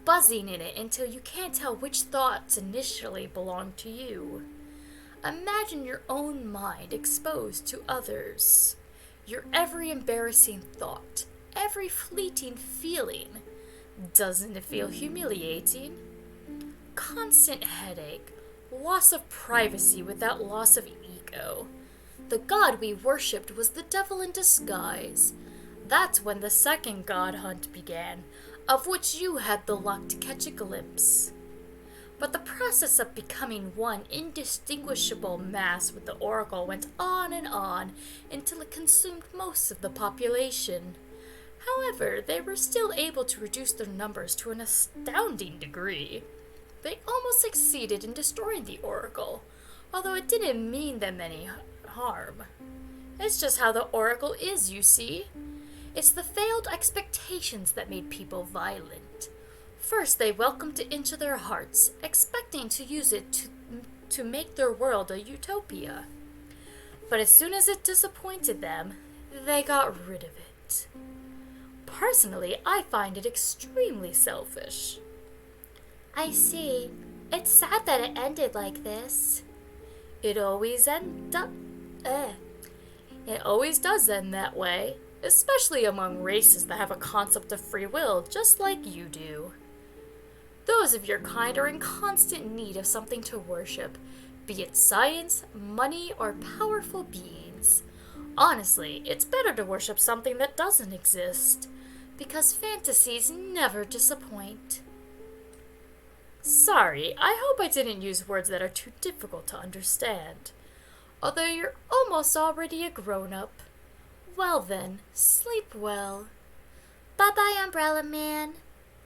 buzzing in it until you can't tell which thoughts initially belong to you. Imagine your own mind exposed to others. Your every embarrassing thought, every fleeting feeling. Doesn't it feel humiliating? Constant headache, loss of privacy without loss of ego. The god we worshipped was the devil in disguise. That's when the second god hunt began, of which you had the luck to catch a glimpse. But the process of becoming one indistinguishable mass with the oracle went on until it consumed most of the population. However, they were still able to reduce their numbers to an astounding degree. They almost succeeded in destroying the oracle, although it didn't mean them any harm. It's just how the oracle is, you see. It's the failed expectations that made people violent. First, they welcomed it into their hearts, expecting to use it to make their world a utopia. But as soon as it disappointed them, they got rid of it. Personally, I find it extremely selfish. I see. It's sad that it ended like this. It always does end that way, especially among races that have a concept of free will just like you do. Those of your kind are in constant need of something to worship, be it science, money, or powerful beings. Honestly, it's better to worship something that doesn't exist, because fantasies never disappoint. Sorry, I hope I didn't use words that are too difficult to understand. Although you're almost already a grown-up. Well then, sleep well. Bye-bye, Umbrella Man.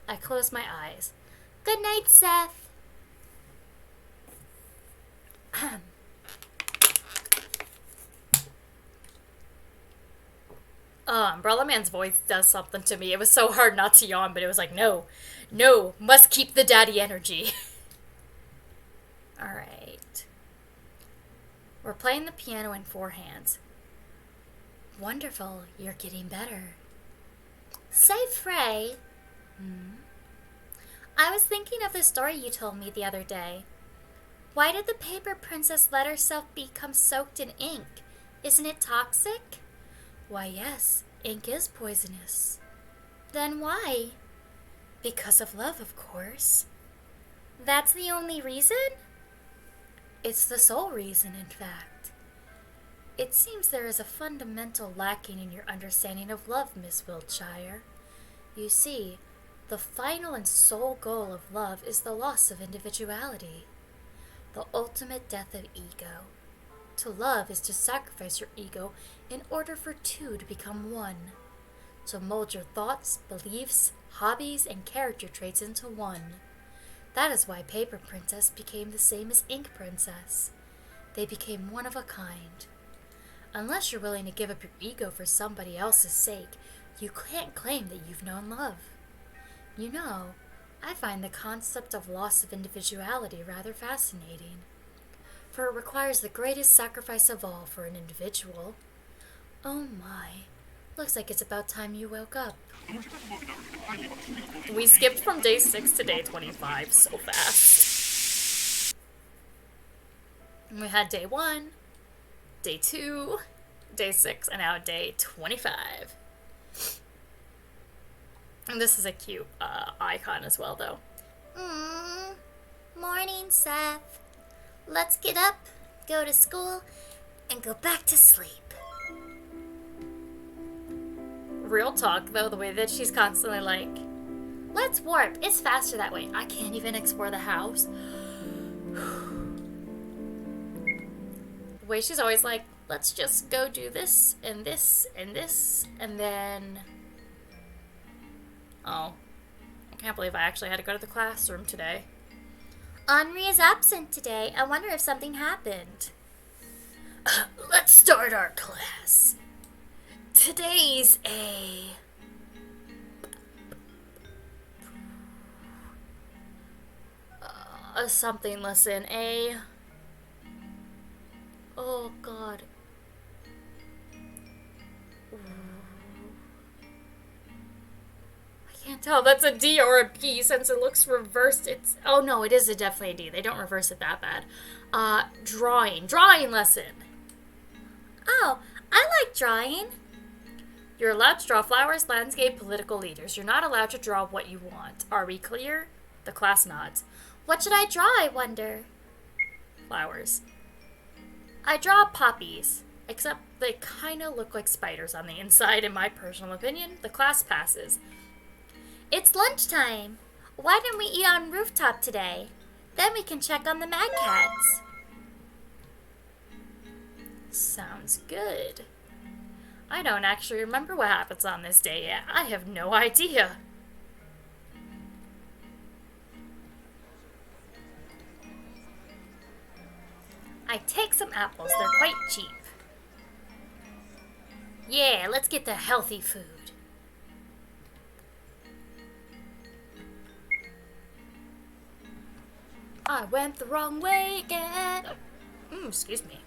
I close my eyes. Good night, Seth. Umbrella Man's voice does something to me. It was so hard not to yawn, but it was like, no, must keep the daddy energy. Alright. We're playing the piano in 4 hands. Wonderful, you're getting better. Say, Frey. I was thinking of the story you told me the other day. Why did the paper princess let herself become soaked in ink? Isn't it toxic? Why, yes, ink is poisonous. Then why? Because of love, of course. That's the only reason? It's the sole reason, in fact. It seems there is a fundamental lacking in your understanding of love, Miss Wiltshire. You see, the final and sole goal of love is the loss of individuality, the ultimate death of ego. To love is to sacrifice your ego in order for two to become one, to mold your thoughts, beliefs, hobbies, and character traits into one. That is why Paper Princess became the same as Ink Princess. They became one of a kind. Unless you're willing to give up your ego for somebody else's sake, you can't claim that you've known love. You know, I find the concept of loss of individuality rather fascinating, for it requires the greatest sacrifice of all for an individual. Oh my, looks like it's about time you woke up. We skipped from day 6 to day 25 so fast. We had day 1, day 2, day 6, and now day 25. And this is a cute icon as well, though. Morning, Seth. Let's get up, go to school, and go back to sleep. Real talk, though, the way that she's constantly like, let's warp. It's faster that way. I can't even explore the house. The way she's always like, let's just go do this, and this, and this, and then... Oh, I can't believe I actually had to go to the classroom today. Henri is absent today. I wonder if something happened. Let's start our class. Today's a... something lesson. Oh, God. tell that's a D or a B since it looks reversed. It's, oh no, it is definitely a D. They don't reverse it that bad. Drawing lesson. Oh, I like drawing. You're allowed to draw flowers, landscape, political leaders. You're not allowed to draw what you want. Are we clear? The class nods. What should I draw, I wonder? Flowers. I draw poppies, except they kind of look like spiders on the inside, in my personal opinion. The class passes. It's lunchtime. Why didn't we eat on rooftop today? Then we can check on the Mad Cats. Sounds good. I don't actually remember what happens on this day yet. I have no idea. I take some apples. They're quite cheap. Yeah, let's get the healthy food. I went the wrong way again. Oh, excuse me.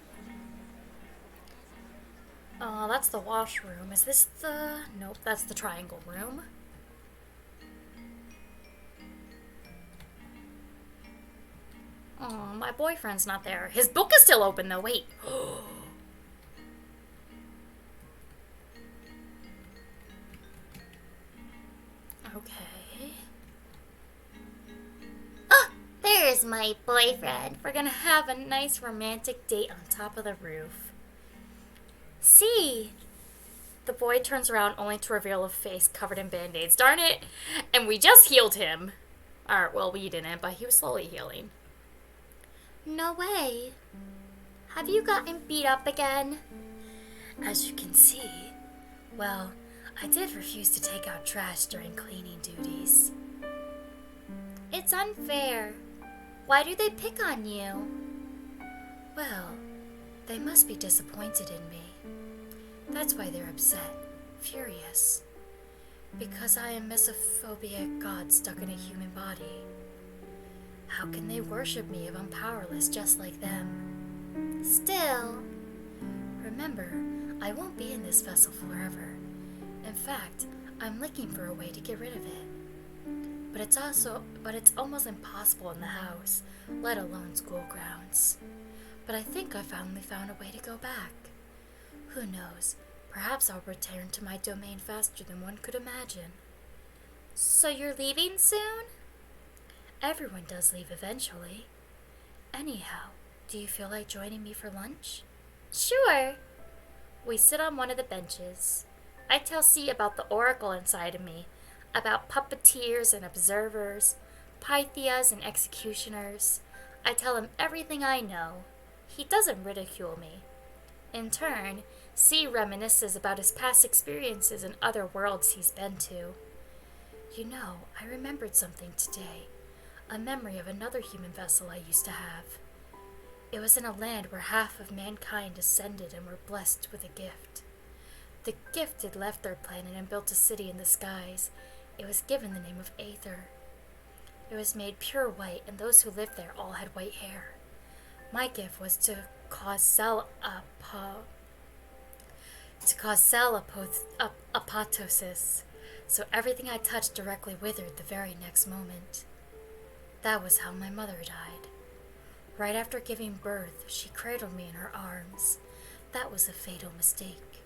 That's the washroom. Is this the... Nope, that's the triangle room. Oh, my boyfriend's not there. His book is still open, though. Wait. Okay. Ah, there's my boyfriend. We're gonna have a nice romantic date on top of the roof. See? The boy turns around only to reveal a face covered in band-aids. Darn it! And we just healed him. Alright, well, we didn't, but he was slowly healing. No way. Have you gotten beat up again? As you can see, well, I did refuse to take out trash during cleaning duties. It's unfair. Why do they pick on you? Well, they must be disappointed in me. That's why they're upset, furious. Because I am misophobic god stuck in a human body. How can they worship me if I'm powerless just like them? Still, remember, I won't be in this vessel forever. In fact, I'm looking for a way to get rid of it. But it's almost impossible in the house, let alone school grounds. But I think I finally found a way to go back. Who knows? Perhaps I'll return to my domain faster than one could imagine. So you're leaving soon? Everyone does leave eventually. Anyhow, do you feel like joining me for lunch? Sure. We sit on one of the benches. I tell C about the oracle inside of me, about puppeteers and observers, pythias and executioners. I tell him everything I know. He doesn't ridicule me. In turn, C reminisces about his past experiences in other worlds he's been to. You know, I remembered something today. A memory of another human vessel I used to have. It was in a land where half of mankind ascended and were blessed with a gift. The gifted left their planet and built a city in the skies. It was given the name of Aether. It was made pure white, and those who lived there all had white hair. My gift was to cause apoptosis, so everything I touched directly withered the very next moment. That was how my mother died. Right after giving birth, she cradled me in her arms. That was a fatal mistake.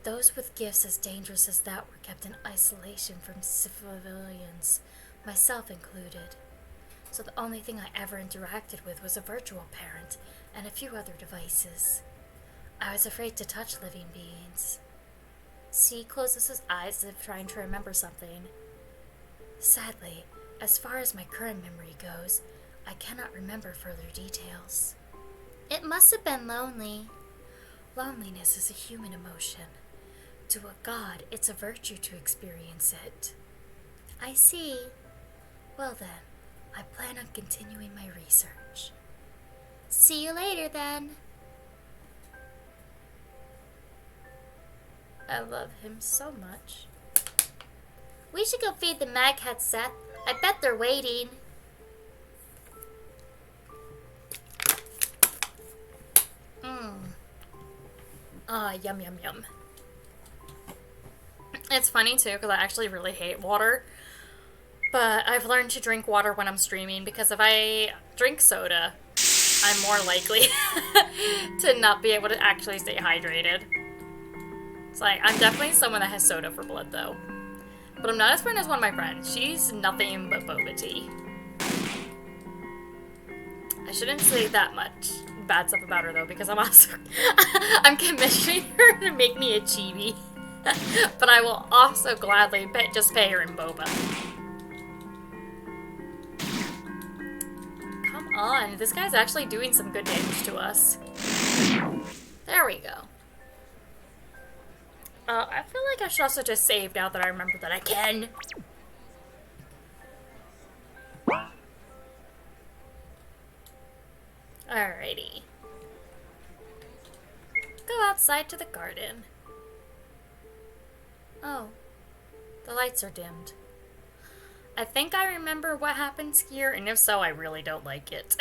Those with gifts as dangerous as that were kept in isolation from civilians, myself included. So the only thing I ever interacted with was a virtual parent and a few other devices. I was afraid to touch living beings. C closes his eyes as if trying to remember something. Sadly, as far as my current memory goes, I cannot remember further details. It must have been lonely. Loneliness is a human emotion. To a god, it's a virtue to experience it. I see. Well then, I plan on continuing my research. See you later then. I love him so much. We should go feed the Mad Cats, Seth. I bet they're waiting. Ah, yum yum yum. It's funny too, because I actually really hate water. But I've learned to drink water when I'm streaming, because if I drink soda, I'm more likely to not be able to actually stay hydrated. It's like, I'm definitely someone that has soda for blood, though. But I'm not as fun as one of my friends. She's nothing but boba tea. I shouldn't say that much bad stuff about her, though, because I'm also... I'm commissioning her to make me a chibi. But I will also gladly just pay her in boba. Come on, this guy's actually doing some good damage to us. There we go. I feel like I should also just save now that I remember that I can. Alrighty. Go outside to the garden. Oh, the lights are dimmed. I think I remember what happens here, and if so, I really don't like it.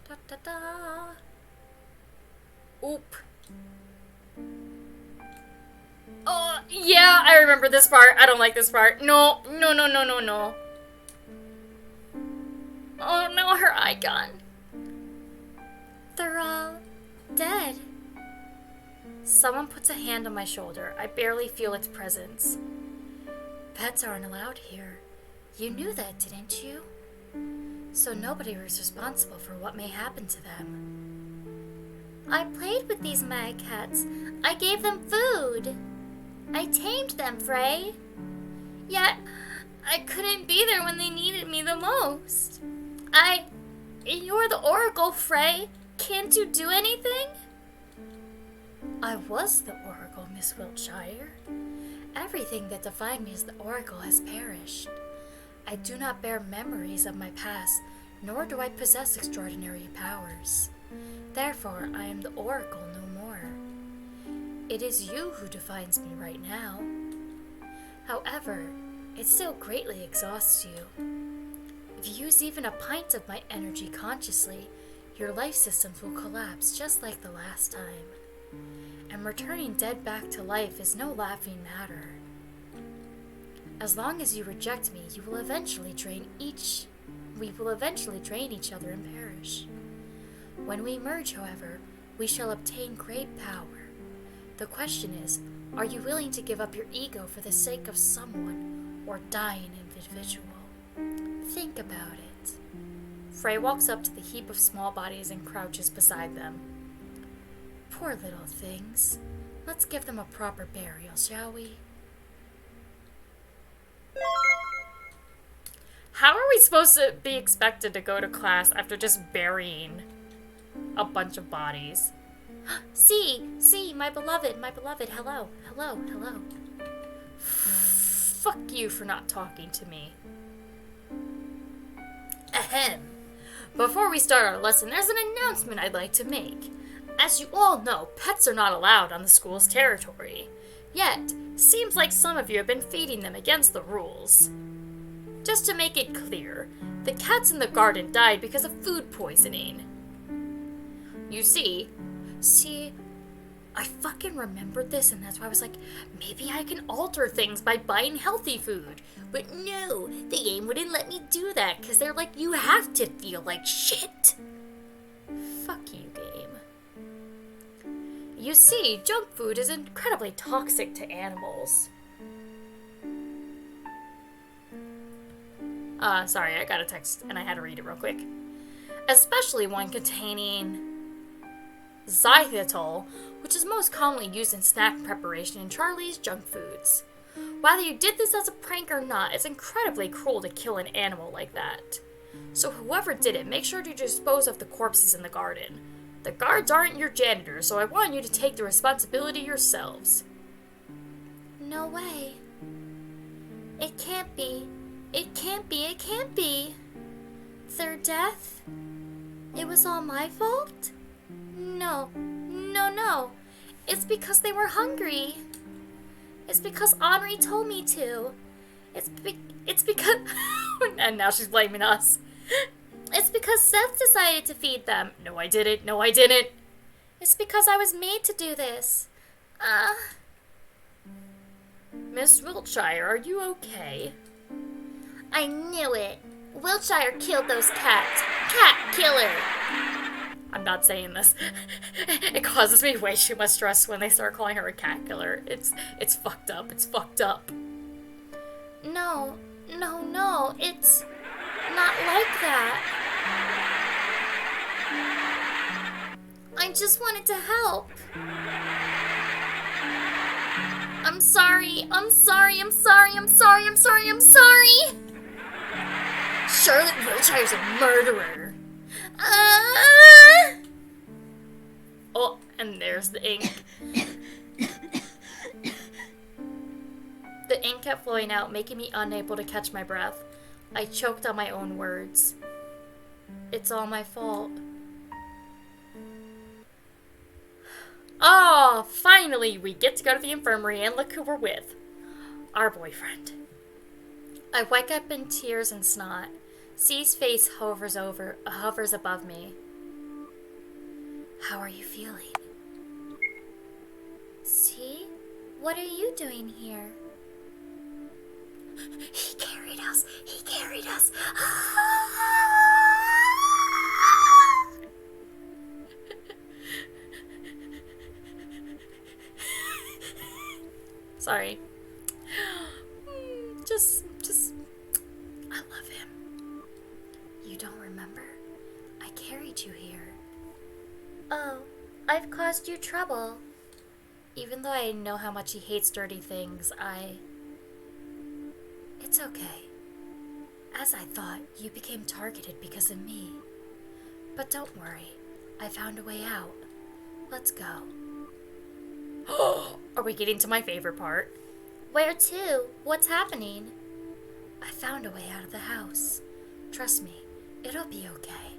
Da da da. Oop. Oh, yeah, I remember this part. I don't like this part. No, no, no, no, no, no. Oh no, her icon. They're all dead. Someone puts a hand on my shoulder. I barely feel its presence. Pets aren't allowed here. You knew that, didn't you? So nobody was responsible for what may happen to them. I played with these mad cats. I gave them food. I tamed them, Frey. Yet, I couldn't be there when they needed me the most. You're the Oracle, Frey. Can't you do anything? I was the Oracle, Miss Wiltshire. Everything that defined me as the Oracle has perished. I do not bear memories of my past, nor do I possess extraordinary powers. Therefore, I am the Oracle no more. It is you who defines me right now. However, it still greatly exhausts you. If you use even a pint of my energy consciously, your life systems will collapse just like the last time. And returning dead back to life is no laughing matter. As long as you reject me, we will eventually drain each other and perish. When we merge, however, we shall obtain great power. The question is, are you willing to give up your ego for the sake of someone, or die an individual? Think about it. Frey walks up to the heap of small bodies and crouches beside them. Poor little things. Let's give them a proper burial, shall we? How are we supposed to be expected to go to class after just burying a bunch of bodies? See, my beloved, hello. Fuck you for not talking to me. Ahem. Before we start our lesson, there's an announcement I'd like to make. As you all know, pets are not allowed on the school's territory. Yet, seems like some of you have been feeding them against the rules. Just to make it clear, the cats in the garden died because of food poisoning. You see, I fucking remembered this, and that's why I was like, maybe I can alter things by buying healthy food. But no, the game wouldn't let me do that, because they're like, you have to feel like shit. Fuck you, game. You see, junk food is incredibly toxic to animals. Sorry, I got a text and I had to read it real quick. Especially one containing xylitol, which is most commonly used in snack preparation in Charlie's junk foods. Whether you did this as a prank or not, it's incredibly cruel to kill an animal like that. So whoever did it, make sure to dispose of the corpses in the garden. The guards aren't your janitors, so I want you to take the responsibility yourselves. No way. It can't be. It can't be. Their death? It was all my fault? No. It's because they were hungry. It's because Henri told me to. It's because... And now she's blaming us. It's because Seth decided to feed them. No, I didn't. It's because I was made to do this. Uh... Miss Wiltshire, are you okay? I knew it. Wiltshire killed those cats. Cat killer! I'm not saying this. It causes me way too much stress when they start calling her a cat killer. It's fucked up. It's fucked up. No, it's not like that. I just wanted to help. I'm sorry. Charlotte Wiltshire's a murderer. Oh, and there's the ink. The ink kept flowing out, making me unable to catch my breath. I choked on my own words. It's all my fault. Oh, finally, we get to go to the infirmary and look who we're with. Our boyfriend. I wake up in tears and snot. C's face hovers above me. How are you feeling? C? What are you doing here? He carried us. Sorry. Just, I love him. You don't remember? I carried you here. Oh, I've caused you trouble. Even though I know how much he hates dirty things, It's okay. As I thought, you became targeted because of me. But don't worry, I found a way out. Let's go. Are we getting to my favorite part? Where to? What's happening? I found a way out of the house. Trust me, it'll be okay.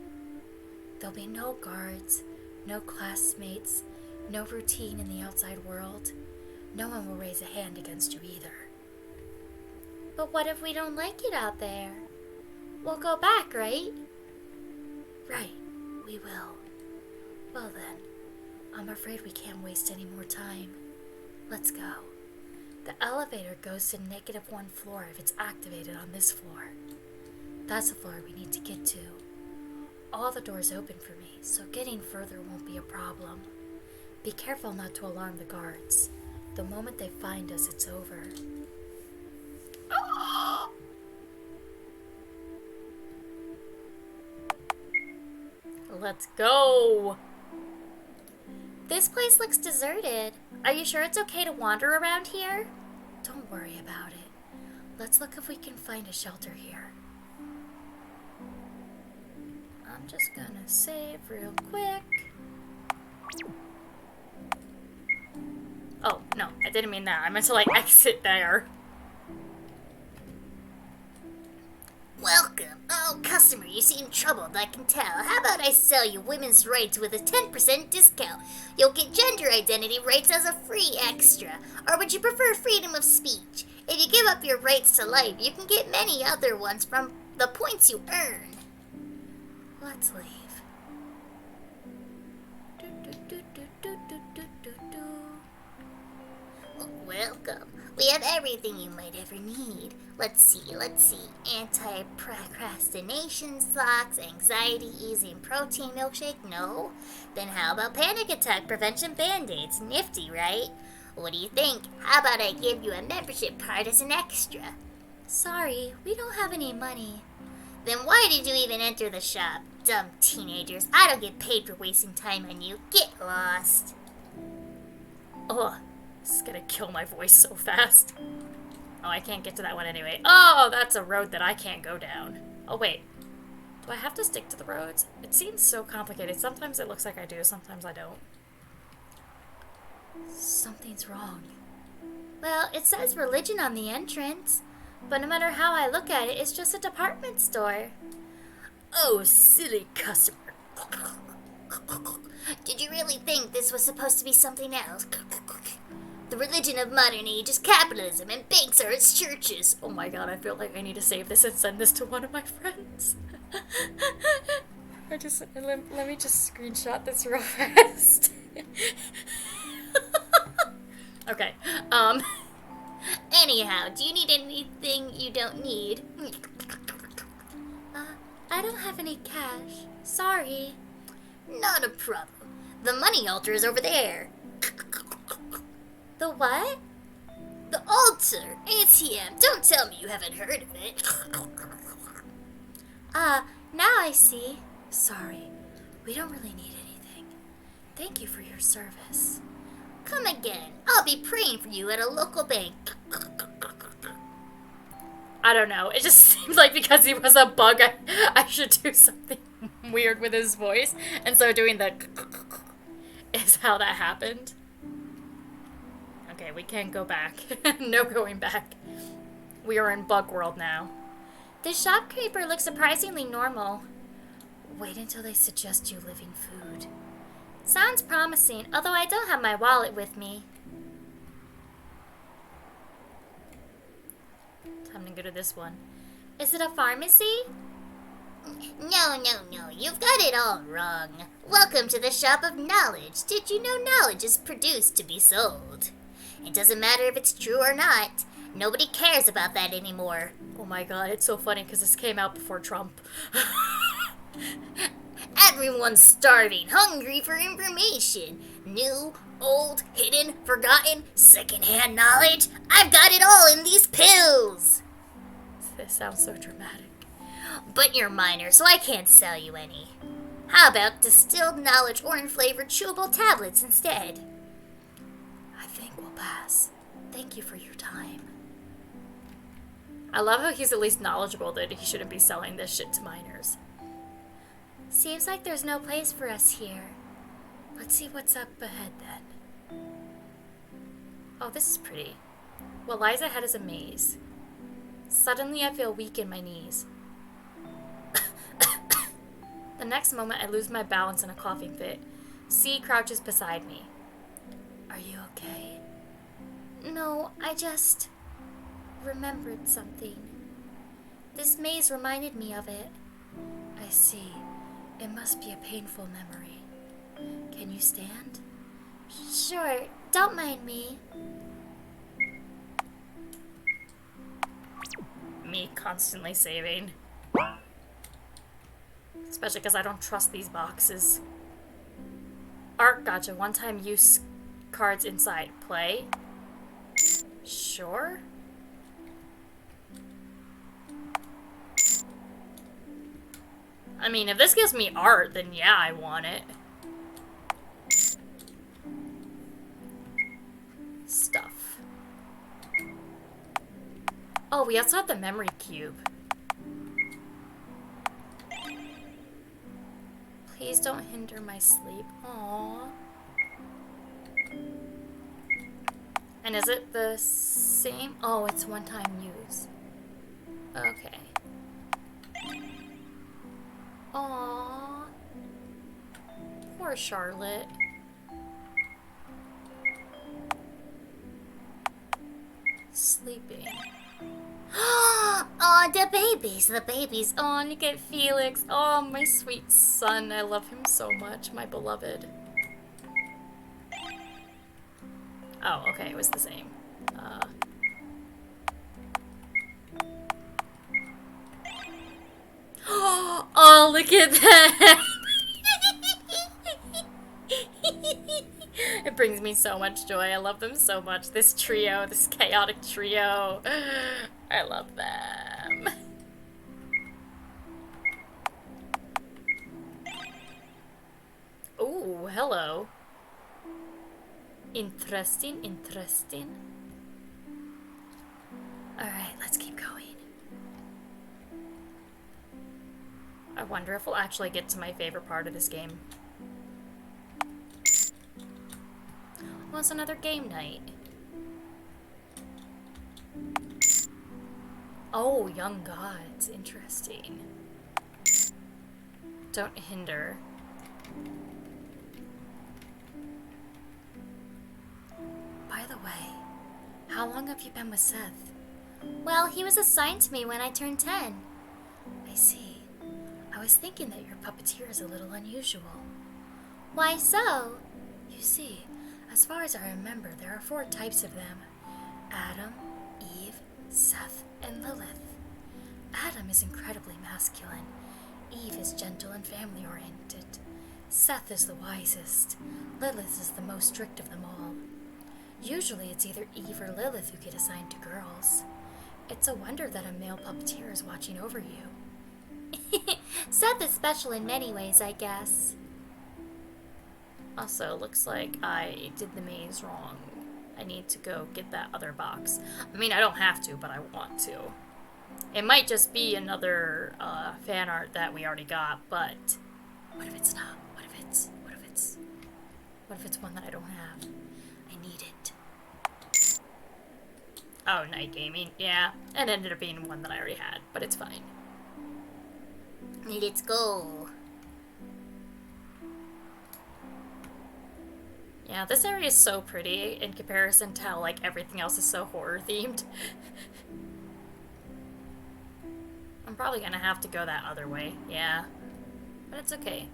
There'll be no guards, no classmates, no routine in the outside world. No one will raise a hand against you either. But what if we don't like it out there? We'll go back, right? Right, we will. Well then, I'm afraid we can't waste any more time. Let's go. The elevator goes to -1 floor if it's activated on this floor. That's the floor we need to get to. All the doors open for me, so getting further won't be a problem. Be careful not to alarm the guards. The moment they find us, it's over. Let's go! This place looks deserted. Are you sure it's okay to wander around here? Don't worry about it. Let's look if we can find a shelter here. I'm just gonna save real quick. Oh, no, I didn't mean that. I meant to, exit there. Welcome. Oh, customer, you seem troubled, I can tell. How about I sell you women's rights with a 10% discount? You'll get gender identity rights as a free extra. Or would you prefer freedom of speech? If you give up your rights to life, you can get many other ones from the points you earn. Let's leave. Welcome. We have everything you might ever need. Let's see. Anti-procrastination socks, anxiety easing protein milkshake? No? Then how about panic attack prevention band-aids? Nifty, right? What do you think? How about I give you a membership card as an extra? Sorry, we don't have any money. Then why did you even enter the shop? Dumb teenagers. I don't get paid for wasting time on you. Get lost. Ugh. This is gonna kill my voice so fast. Oh, I can't get to that one anyway. Oh, that's a road that I can't go down. Oh, wait. Do I have to stick to the roads? It seems so complicated. Sometimes it looks like I do, sometimes I don't. Something's wrong. Well, it says religion on the entrance. But no matter how I look at it, it's just a department store. Oh, silly customer. Did you really think this was supposed to be something else? The religion of modern age is capitalism, and banks are its churches. Oh my god, I feel like I need to save this and send this to one of my friends. Let me just screenshot this real fast. Okay. Anyhow, do you need anything you don't need? I don't have any cash. Sorry. Not a problem. The money altar is over there. The what? The altar. ATM. Don't tell me you haven't heard of it. Now I see. Sorry. We don't really need anything. Thank you for your service. Come again. I'll be praying for you at a local bank. I don't know. It just seems like because he was a bug, I should do something weird with his voice. And so doing the is how that happened. Okay, we can't go back. No going back. We are in bug world now. The shopkeeper looks surprisingly normal. Wait until they suggest you living food. Sounds promising, although I don't have my wallet with me. Time to go to this one. Is it a pharmacy? No. You've got it all wrong. Welcome to the shop of knowledge. Did you know knowledge is produced to be sold? It doesn't matter if it's true or not. Nobody cares about that anymore. Oh my god, it's so funny because this came out before Trump. Everyone's starving, hungry for information. New, old, hidden, forgotten, secondhand knowledge. I've got it all in these pills. This sounds so dramatic. But you're minor, so I can't sell you any. How about distilled knowledge orange-flavored chewable tablets instead? I think we'll pass. Thank you for your time. I love how he's at least knowledgeable that he shouldn't be selling this shit to minors. Seems like there's no place for us here. Let's see what's up ahead then. Oh, this is pretty. What lies ahead is a maze. Suddenly I feel weak in my knees. The next moment I lose my balance in a coughing fit. C crouches beside me. Are you okay? No, I just remembered something. This maze reminded me of it. I see. It must be a painful memory. Can you stand? Sure, don't mind me. Me constantly saving. Especially because I don't trust these boxes. Art gotcha. One-time use cards inside. Play? Sure. I mean, if this gives me art, then yeah, I want it. Stuff. Oh, we also have the memory cube. Please don't hinder my sleep. Aww. And is it the same? Oh, it's one-time use. Okay. Aww. Poor Charlotte. Sleeping. Oh, the babies. Oh, look at Felix. Oh, my sweet son. I love him so much, my beloved. Oh, okay, it was the same. Oh, look at that! It brings me so much joy. I love them so much. This trio, this chaotic trio. I love them. Ooh, hello. Interesting. Alright, let's keep going. I wonder if we'll actually get to my favorite part of this game. Well, it's another game night. Oh, young gods. Interesting. Don't hinder. By the way, how long have you been with Seth? Well, he was assigned to me when I turned 10. I see. I was thinking that your puppeteer is a little unusual. Why so? You see, As far as I remember, there are 4 types of them: Adam, Eve, Seth, and Lilith. Adam is incredibly masculine. Eve is gentle and family-oriented. Seth is the wisest. Lilith is the most strict of them all. Usually it's either Eve or Lilith who get assigned to girls. It's a wonder that a male puppeteer is watching over you. Seth is special in many ways, I guess. Also, looks like I did the maze wrong. I need to go get that other box. I mean, I don't have to, but I want to. It might just be another fan art that we already got, but what if it's not? What if it's one that I don't have? I need it. Oh, night gaming. Yeah, it ended up being one that I already had, but it's fine. Let's go. Yeah, this area is so pretty in comparison to how, like, everything else is so horror-themed. I'm probably gonna have to go that other way, yeah. But it's okay.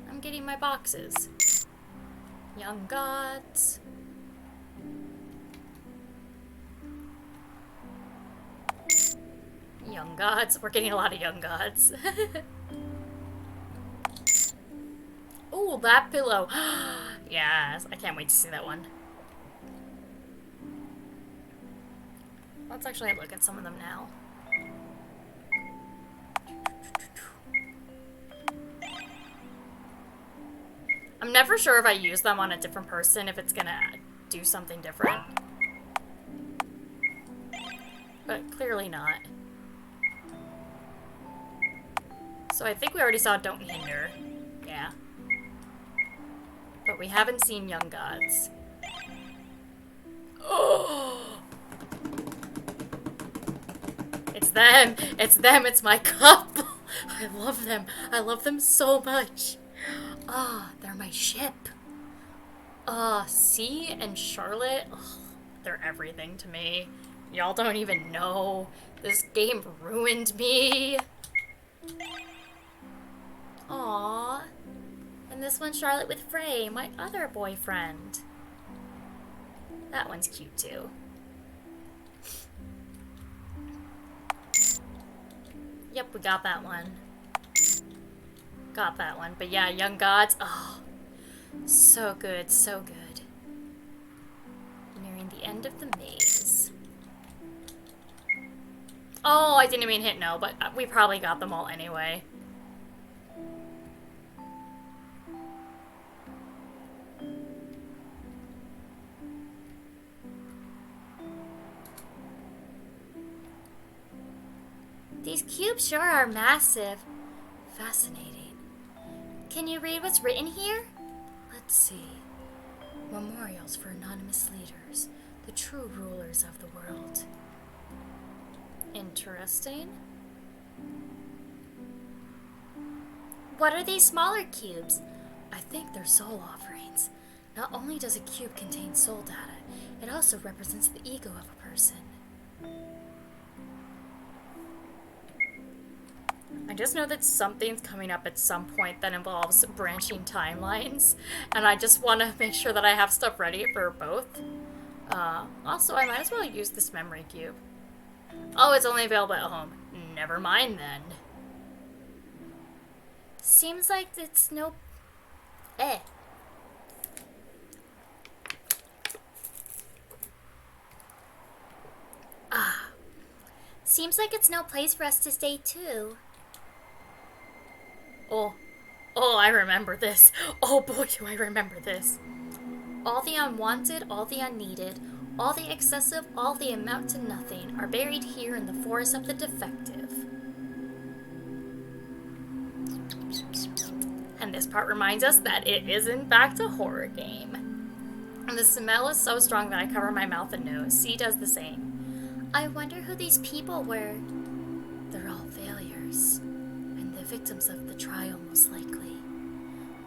I'm getting my boxes. Young gods. Young gods. We're getting a lot of young gods. Ooh, that pillow. Yes, I can't wait to see that one. Let's actually look at some of them now. I'm never sure if I use them on a different person, if it's gonna do something different. But clearly not. So I think we already saw Don't Hinder. Yeah. But we haven't seen Young Gods. Oh! It's them! It's them! It's my couple! I love them! I love them so much! Ah, they're my ship. C and Charlotte, they're everything to me. Y'all don't even know. This game ruined me. Aww. And this one's Charlotte with Frey, my other boyfriend. That one's cute too. Yep, we got that one. Got that one. But yeah, Young Gods, oh, so good, so good. Nearing the end of the maze. Oh, I didn't mean hit no, but we probably got them all anyway. These cubes sure are massive. Fascinating. Can you read what's written here? Let's see. Memorials for anonymous leaders, the true rulers of the world. Interesting. What are these smaller cubes? I think they're soul offerings. Not only does a cube contain soul data, it also represents the ego of a person. I just know that something's coming up at some point that involves branching timelines, and I just want to make sure that I have stuff ready for both. Also, I might as well use this memory cube. Oh, it's only available at home. Never mind then. Seems like it's no... Seems like it's no place for us to stay too. Oh, I remember this. Oh boy, do I remember this. All the unwanted, all the unneeded, all the excessive, all the amount to nothing are buried here in the forest of the defective. And this part reminds us that it is in fact a horror game. And the smell is so strong that I cover my mouth and nose. C does the same. I wonder who these people were. They're all failures. Victims of the trial, most likely.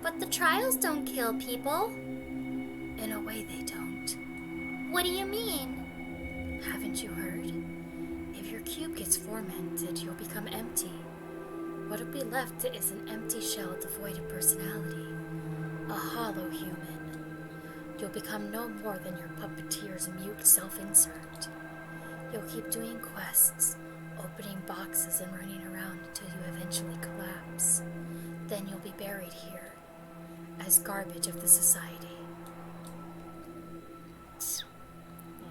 But the trials don't kill people. In a way, they don't. What do you mean? Haven't you heard? If your cube gets fermented, you'll become empty. What'll be left is an empty shell devoid of personality. A hollow human. You'll become no more than your puppeteer's mute self-insert. You'll keep doing quests, opening boxes and running around until you eventually collapse. Then you'll be buried here, as garbage of the society.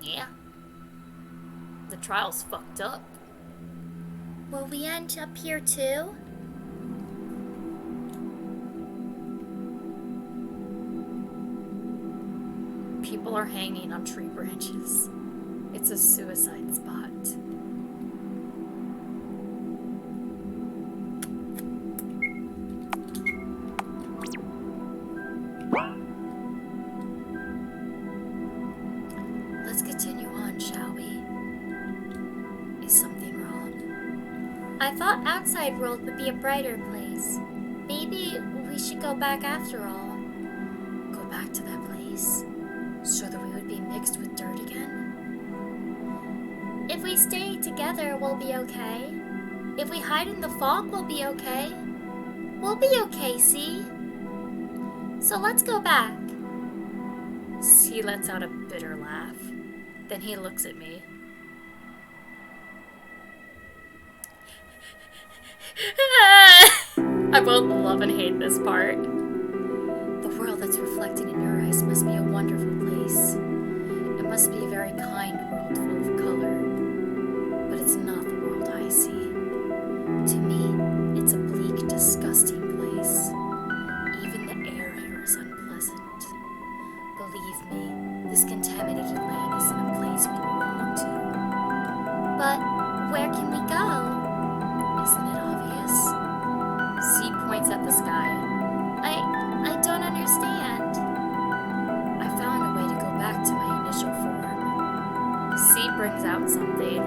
Yeah. The trial's fucked up. Will we end up here too? People are hanging on tree branches. It's a suicide spot. Let's continue on, shall we? Is something wrong? I thought outside world would be a brighter place. Maybe we should go back after all. Go back to that place? So that we would be mixed with dirt again? If we stay together, we'll be okay. If we hide in the fog, we'll be okay. We'll be okay, see? So let's go back. C lets out a bitter laugh. Then he looks at me. I both love and hate this part. The world that's reflected in your eyes must be a wonderful place. It must be a very kind world full of color. But it's not the world I see. To me, it's a bleak, disgusting place. Even the air here is unpleasant. Believe me, this contaminated land isn't a place we belong to. But where can we go? Isn't it obvious? C points at the sky. I don't understand. I found a way to go back to my initial form. C brings out something.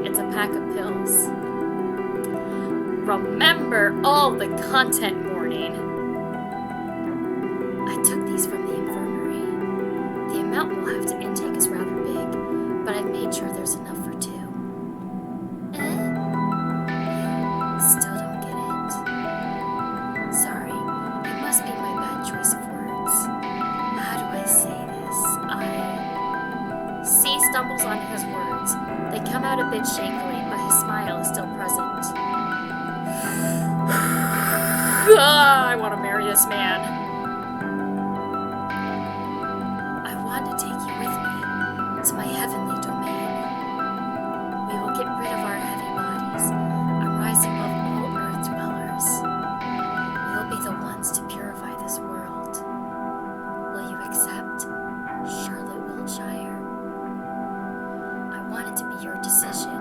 It's a pack of pills. Remember all the content warning. I took these from the infirmary. The amount we'll have to intake is rather big, but I've made sure there's enough for 2. Still don't get it. Sorry, it must be my bad choice of words. How do I say this? C stumbles on his words. They come out a bit shakily, but his smile is still present. I want to marry this man. I want to take you with me to my heavenly domain. We will get rid of our heavy bodies and rise above all earth dwellers. We will be the ones to purify this world. Will you accept, Charlotte Wiltshire? I want it to be your decision,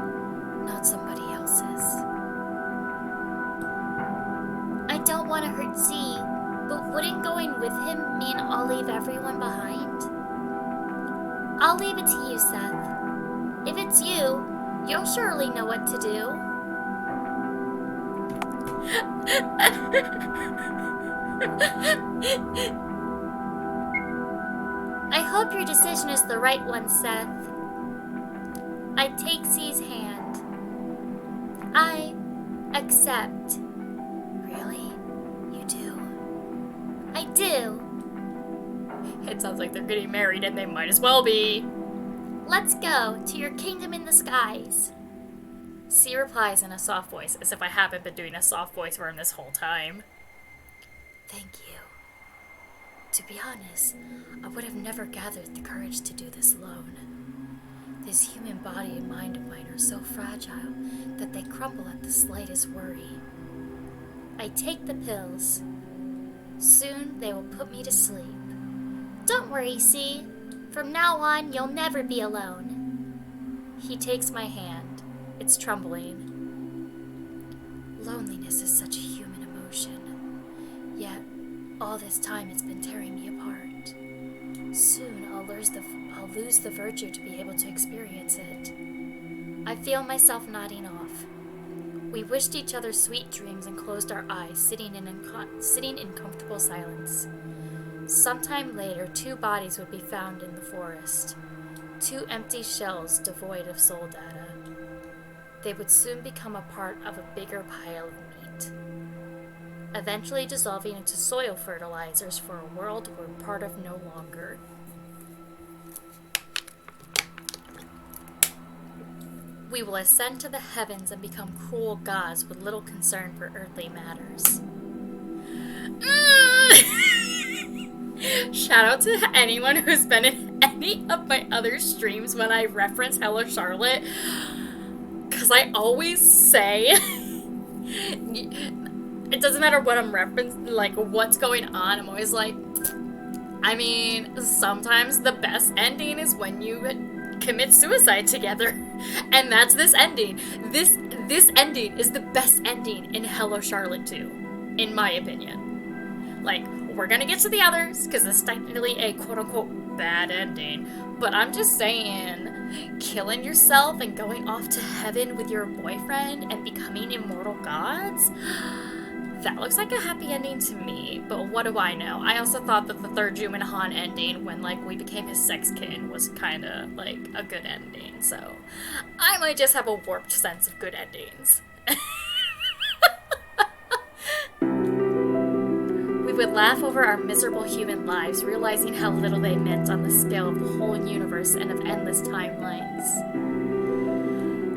not somebody else's. I don't want to hurt Z, but wouldn't going with him mean I'll leave everyone behind? I'll leave it to you, Seth. If it's you, you'll surely know what to do. I hope your decision is the right one, Seth. I take C's hand. I accept. Really? You do? I do. It sounds like they're getting married and they might as well be. Let's go to your kingdom in the skies. C replies in a soft voice, as if I haven't been doing a soft voice for him this whole time. Thank you. To be honest, I would have never gathered the courage to do this alone. This human body and mind of mine are so fragile that they crumble at the slightest worry. I take the pills. Soon they will put me to sleep. Don't worry, C. From now on, you'll never be alone. He takes my hand. It's trembling. Loneliness is such a human emotion. Yet, all this time it's been tearing me apart. Soon I'll lose the virtue to be able to experience it. I feel myself nodding off. We wished each other sweet dreams and closed our eyes, sitting in comfortable silence. Sometime later, 2 bodies would be found in the forest. 2 empty shells devoid of soul data. They would soon become a part of a bigger pile of meat. eventually dissolving into soil fertilizers for a world we're part of no longer. We will ascend to the heavens and become cruel gods with little concern for earthly matters. Shout out to anyone who's been in any of my other streams when I reference Hello Charlotte, because I always say it doesn't matter what I'm referencing, like what's going on, I'm always like, I mean, sometimes the best ending is when you commit suicide together, and that's this ending. This ending is the best ending in Hello Charlotte 2, in my opinion. Like, we're gonna get to the others, because it's technically a quote-unquote bad ending, but I'm just saying, killing yourself and going off to heaven with your boyfriend and becoming immortal gods, that looks like a happy ending to me, but what do I know? I also thought that the third Jumin Han ending, when, like, we became his sex kin, was kinda, like, a good ending, so I might just have a warped sense of good endings. We would laugh over our miserable human lives, realizing how little they meant on the scale of the whole universe and of endless timelines.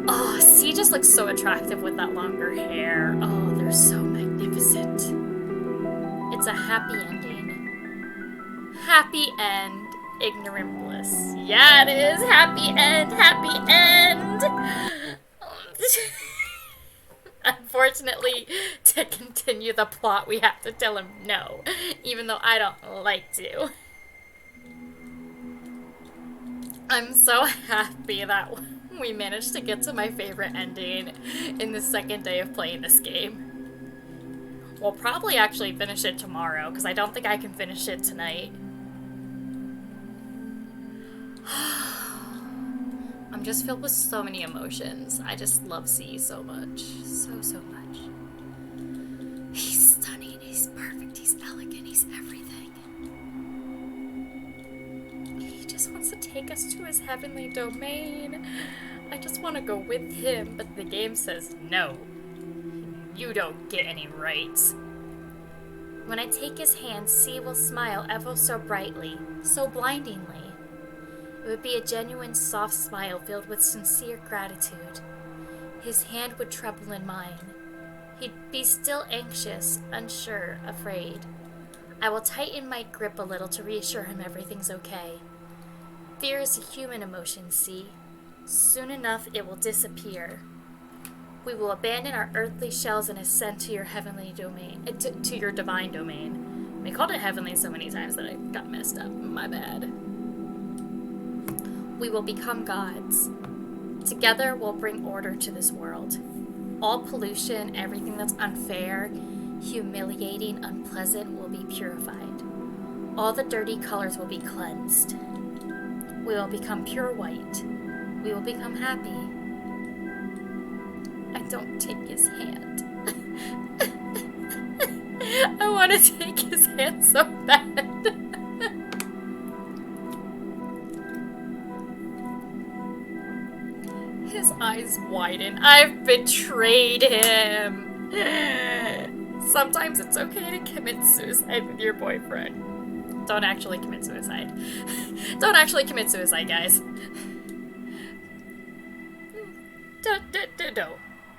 Oh, C just looks so attractive with that longer hair. Oh, they're so magnificent. It's a happy ending. Happy end, ignorant bliss. Yeah, it is. Happy end, happy end. Unfortunately, to continue the plot, we have to tell him no, even though I don't like to. I'm so happy that we managed to get to my favorite ending in the second day of playing this game. We'll probably actually finish it tomorrow, because I don't think I can finish it tonight. I'm just filled with so many emotions. I just love C so much. So much. He's stunning, he's perfect, he's elegant, he's everything. He just wants to take us to his heavenly domain. I just want to go with him, but the game says no. You don't get any rights. When I take his hand, C will smile ever so brightly, so blindingly. It would be a genuine, soft smile filled with sincere gratitude. His hand would tremble in mine. He'd be still anxious, unsure, afraid. I will tighten my grip a little to reassure him everything's okay. Fear is a human emotion, C. Soon enough, it will disappear. We will abandon our earthly shells and ascend to your heavenly domain, to your divine domain. We called it heavenly so many times that I got messed up. My bad. We will become gods. Together, we'll bring order to this world. All pollution, everything that's unfair, humiliating, unpleasant will be purified. All the dirty colors will be cleansed. We will become pure white. We will become happy. I don't take his hand. I want to take his hand so bad. His eyes widen. I've betrayed him. Sometimes it's okay to commit suicide with your boyfriend. Don't actually commit suicide. Don't actually commit suicide, guys. No.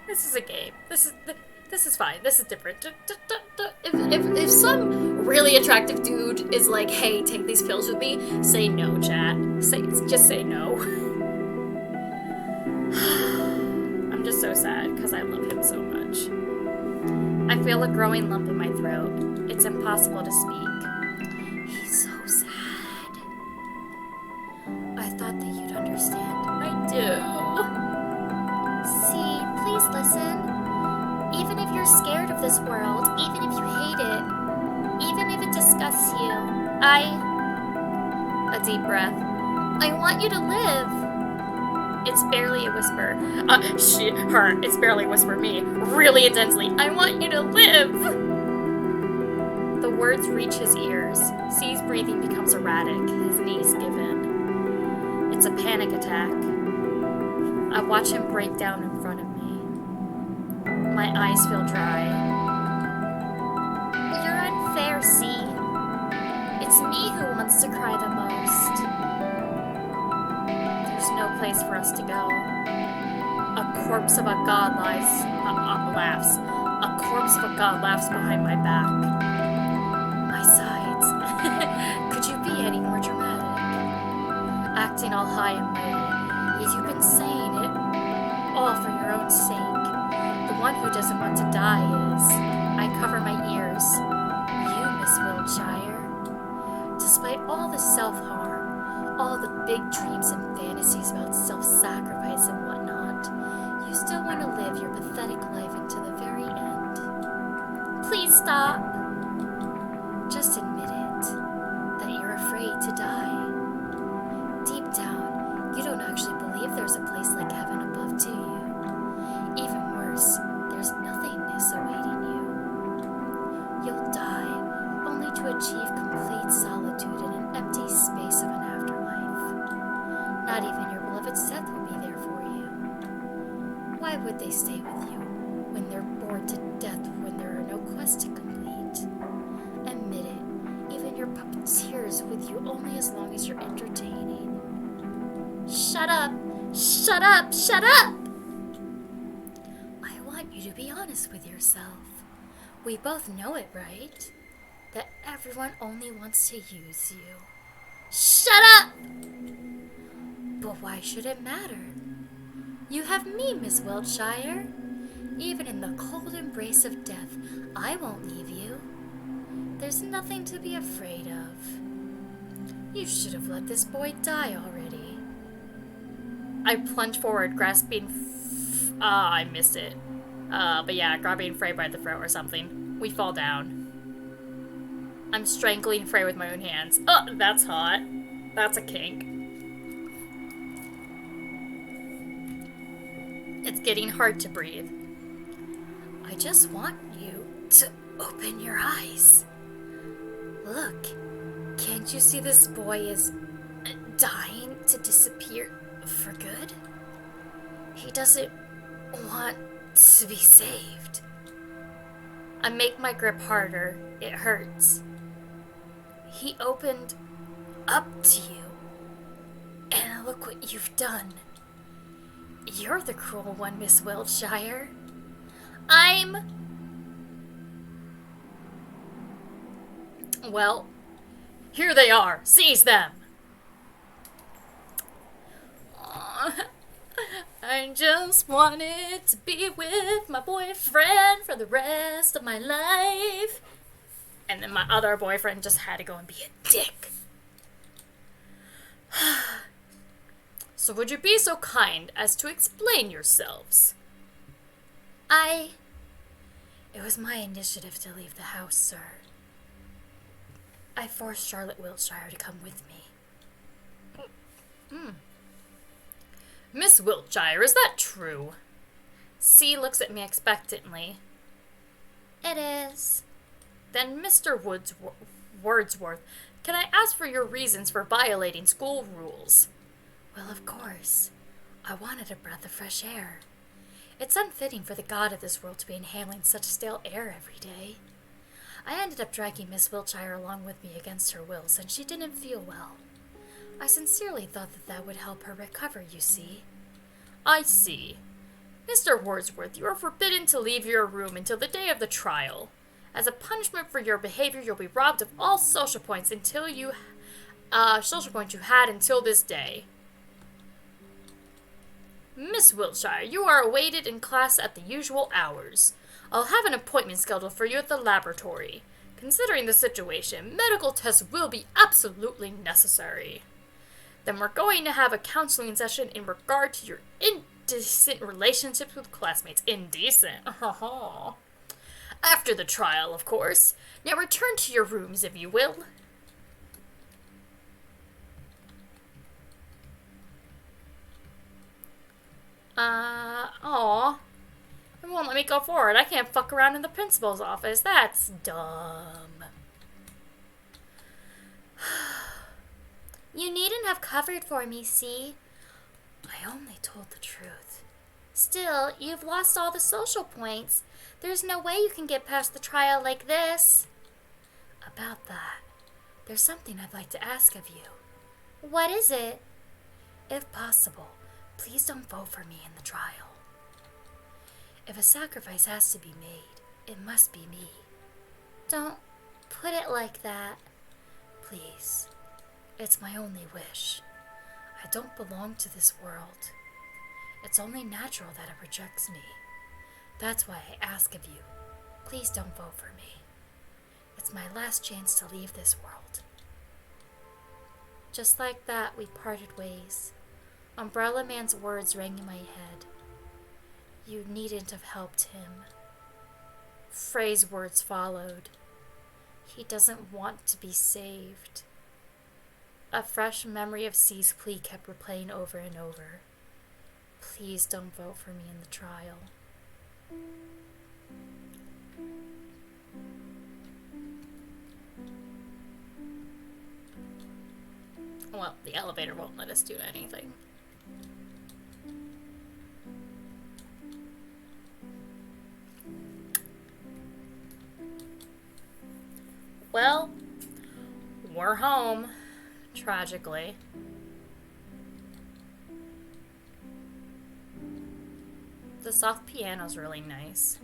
This is a game. This is fine. This is different. If some really attractive dude is like, hey, take these pills with me, say no, chat. Just say no. I'm just so sad because I love him so much. I feel a growing lump in my throat. It's impossible to speak. He's so sad. I thought that you'd understand. I do. See, please listen. Even if you're scared of this world, even if you hate it, even if it disgusts you, a deep breath, I want you to live. It's barely a whisper. It's barely a whisper me, really intensely. I want you to live. The words reach his ears. C's breathing becomes erratic, his knees give in. It's a panic attack. I watch him break down in front of me. My eyes feel dry. are, see? It's me who wants to cry the most. There's no place for us to go. A corpse of a god laughs. A corpse of a god laughs behind my back. My sides. Could you be any more dramatic? Acting all high and mighty, yet you've been saying it all for your own sake. The one who doesn't want to die is. I cover my ears. You, Miss Wiltshire. Despite all the self-harm, all the big dreams and fantasies about self-sacrifice and whatnot, you still want to live your pathetic life into the very end. Please stop. Just admit it, that you're afraid to die. Deep down, you don't actually believe there's a place like heaven above, do you? Even worse, there's nothingness awaiting you. You'll die, only to achieve complete solitude in an empty space of an afterlife. Not even your beloved Seth will be there for you. Why would they stay with you when they're bored to death when there are no quests to complete? Admit it, even your puppeteers with you only as long as you're entertaining. Shut up! Shut up! Shut up! I want you to be honest with yourself. We both know it, right? That everyone only wants to use you. Shut up! But why should it matter? You have me, Miss Wiltshire. Even in the cold embrace of death, I won't leave you. There's nothing to be afraid of. You should have let this boy die already. I plunge forward, grasping... I missed it. But yeah, grabbing Frey by the throat or something. We fall down. I'm strangling Frey with my own hands. Oh, that's hot. That's a kink. It's getting hard to breathe. I just want you to open your eyes. Look, can't you see this boy is dying to disappear for good? He doesn't want to be saved. I make my grip harder. It hurts. He opened up to you. And look what you've done. You're the cruel one, Miss Wiltshire. Well, here they are. Seize them. I just wanted to be with my boyfriend for the rest of my life. And then my other boyfriend just had to go and be a dick. So would you be so kind as to explain yourselves? It was my initiative to leave the house, sir. I forced Charlotte Wiltshire to come with me. Miss Wiltshire, is that true? C looks at me expectantly. It is. Then, Mr. Wordsworth, can I ask for your reasons for violating school rules? Well, of course. I wanted a breath of fresh air. It's unfitting for the god of this world to be inhaling such stale air every day. I ended up dragging Miss Wiltshire along with me against her will since she didn't feel well. I sincerely thought that would help her recover, you see. I see. Mr. Wordsworth, you are forbidden to leave your room until the day of the trial. As a punishment for your behavior, you'll be robbed of all social points you had until this day. Miss Wiltshire, you are awaited in class at the usual hours. I'll have an appointment scheduled for you at the laboratory. Considering the situation, medical tests will be absolutely necessary. Then we're going to have a counseling session in regard to your indecent relationships with classmates. Indecent? After the trial, of course. Now return to your rooms, if you will. It won't let me go forward. I can't fuck around in the principal's office. That's dumb. You needn't have covered for me, see? I only told the truth. Still, you've lost all the social points. There's no way you can get past the trial like this. About that, there's something I'd like to ask of you. What is it? If possible, please don't vote for me in the trial. If a sacrifice has to be made, it must be me. Don't put it like that. Please. It's my only wish. I don't belong to this world. It's only natural that it rejects me. That's why I ask of you, please don't vote for me. It's my last chance to leave this world. Just like that, we parted ways. Umbrella Man's words rang in my head. You needn't have helped him. Frey's words followed. He doesn't want to be saved. A fresh memory of C's plea kept replaying over and over. Please don't vote for me in the trial. Well, the elevator won't let us do anything. Well, we're home, tragically. The soft piano's really nice.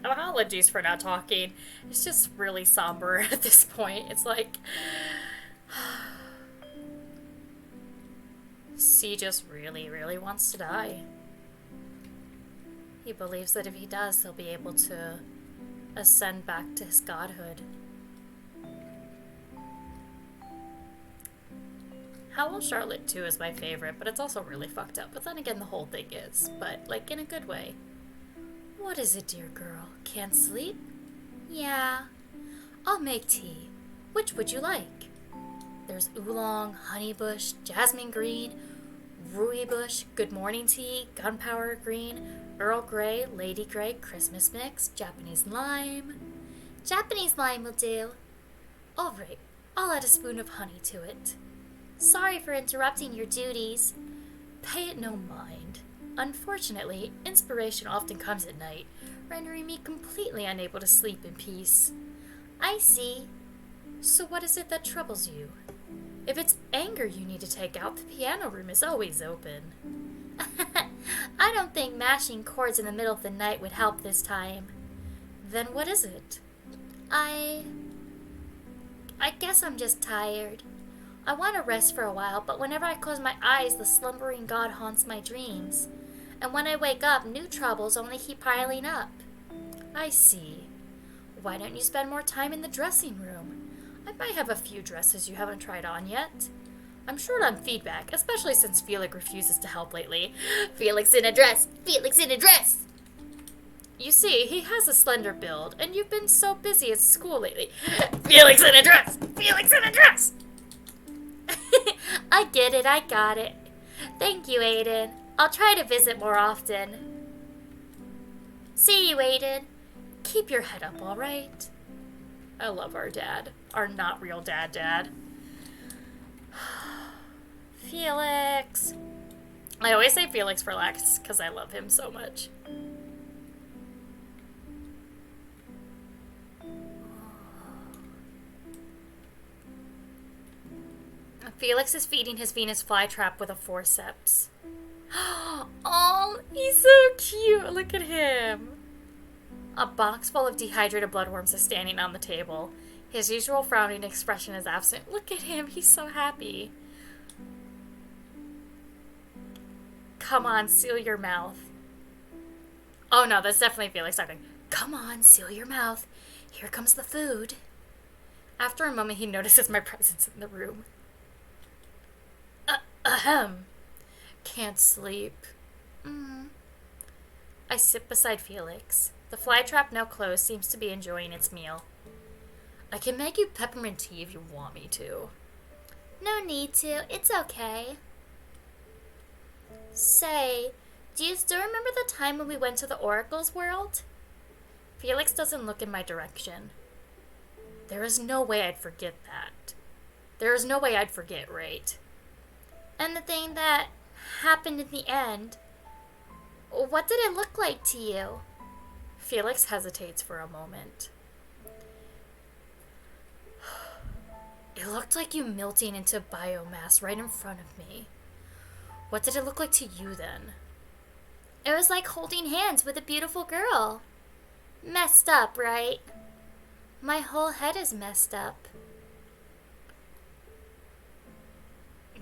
Apologies for not talking. It's just really somber at this point. It's like... C just really, really wants to die. He believes that if he does, he'll be able to ascend back to his godhood. How Will Charlotte 2 is my favorite, but it's also really fucked up. But then again, the whole thing is. But, like, in a good way. What is it, dear girl? Can't sleep? Yeah. I'll make tea. Which would you like? There's oolong, honeybush, jasmine green, rooibos, good morning tea, gunpowder green, Earl Grey, Lady Grey, Christmas mix, Japanese lime. Japanese lime will do. Alright, I'll add a spoon of honey to it. Sorry for interrupting your duties. Pay it no mind. Unfortunately, inspiration often comes at night, rendering me completely unable to sleep in peace. I see. So what is it that troubles you? If it's anger you need to take out, the piano room is always open. I don't think mashing chords in the middle of the night would help this time. Then what is it? I guess I'm just tired. I want to rest for a while, but whenever I close my eyes, the slumbering god haunts my dreams. And when I wake up, new troubles only keep piling up. I see. Why don't you spend more time in the dressing room? I might have a few dresses you haven't tried on yet. I'm short on feedback, especially since Felix refuses to help lately. Felix in a dress! Felix in a dress! You see, he has a slender build, and you've been so busy at school lately. Felix in a dress! Felix in a dress! I get it, I got it. Thank you, Aiden. I'll try to visit more often. See you, Aiden. Keep your head up, alright? I love our dad. Our not real dad. Felix. I always say Felix for Lex because I love him so much. Felix is feeding his Venus flytrap with a forceps. Oh, he's so cute. Look at him. A box full of dehydrated bloodworms is standing on the table. His usual frowning expression is absent. Look at him. He's so happy. Come on, seal your mouth. Oh no, that's definitely Felix talking. Come on, seal your mouth. Here comes the food. After a moment, he notices my presence in the room. Ahem. Can't sleep. I sit beside Felix. The flytrap, now closed, seems to be enjoying its meal. I can make you peppermint tea if you want me to. No need to. It's okay. Say, do you still remember the time when we went to the Oracle's world? Felix doesn't look in my direction. There is no way I'd forget that. There's no way I'd forget, right? And the thing that happened in the end, what did it look like to you? Felix hesitates for a moment. It looked like you melting into biomass right in front of me. What did it look like to you then? It was like holding hands with a beautiful girl. Messed up, right? My whole head is messed up.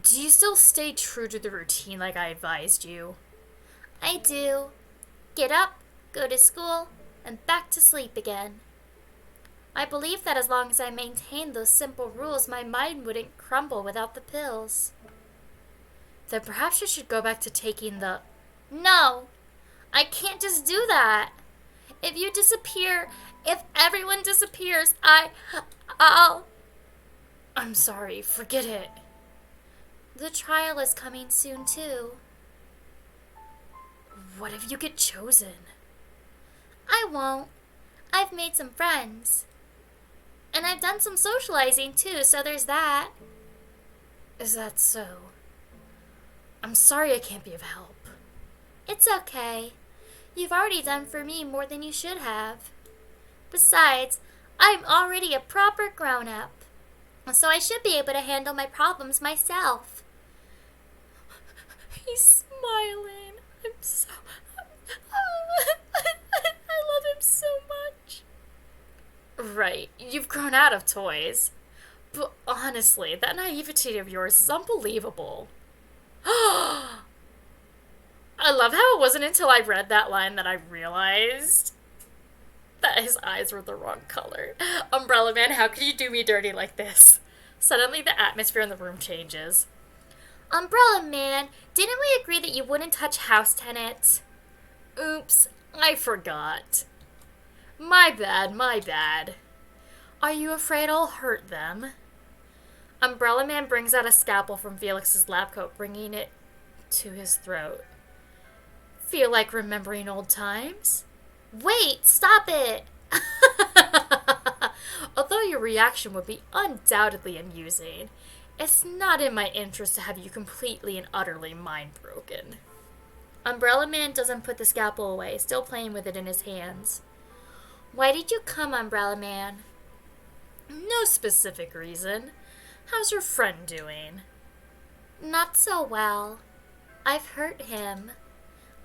Do you still stay true to the routine like I advised you? I do. Get up, go to school, and back to sleep again. I believe that as long as I maintained those simple rules, my mind wouldn't crumble without the pills. Then perhaps you should go back to taking the... No! I can't just do that! If you disappear, if everyone disappears, I'll... I'm sorry, forget it. The trial is coming soon, too. What if you get chosen? I won't. I've made some friends. And I've done some socializing, too, so there's that. Is that so? I'm sorry I can't be of help. It's okay. You've already done for me more than you should have. Besides, I'm already a proper grown-up, so I should be able to handle my problems myself. He's smiling. I love him so much. Right, you've grown out of toys. But honestly, that naivety of yours is unbelievable. I love how it wasn't until I read that line that I realized that his eyes were the wrong color. Umbrella Man, how could you do me dirty like this? Suddenly the atmosphere in the room changes. Umbrella Man, didn't we agree that you wouldn't touch house tenants? Oops, I forgot. My bad. Are you afraid I'll hurt them? Umbrella Man brings out a scalpel from Felix's lab coat, bringing it to his throat. Feel like remembering old times? Wait, stop it! Although your reaction would be undoubtedly amusing, it's not in my interest to have you completely and utterly mind-broken. Umbrella Man doesn't put the scalpel away, still playing with it in his hands. Why did you come, Umbrella Man? No specific reason. How's your friend doing? Not so well. I've hurt him.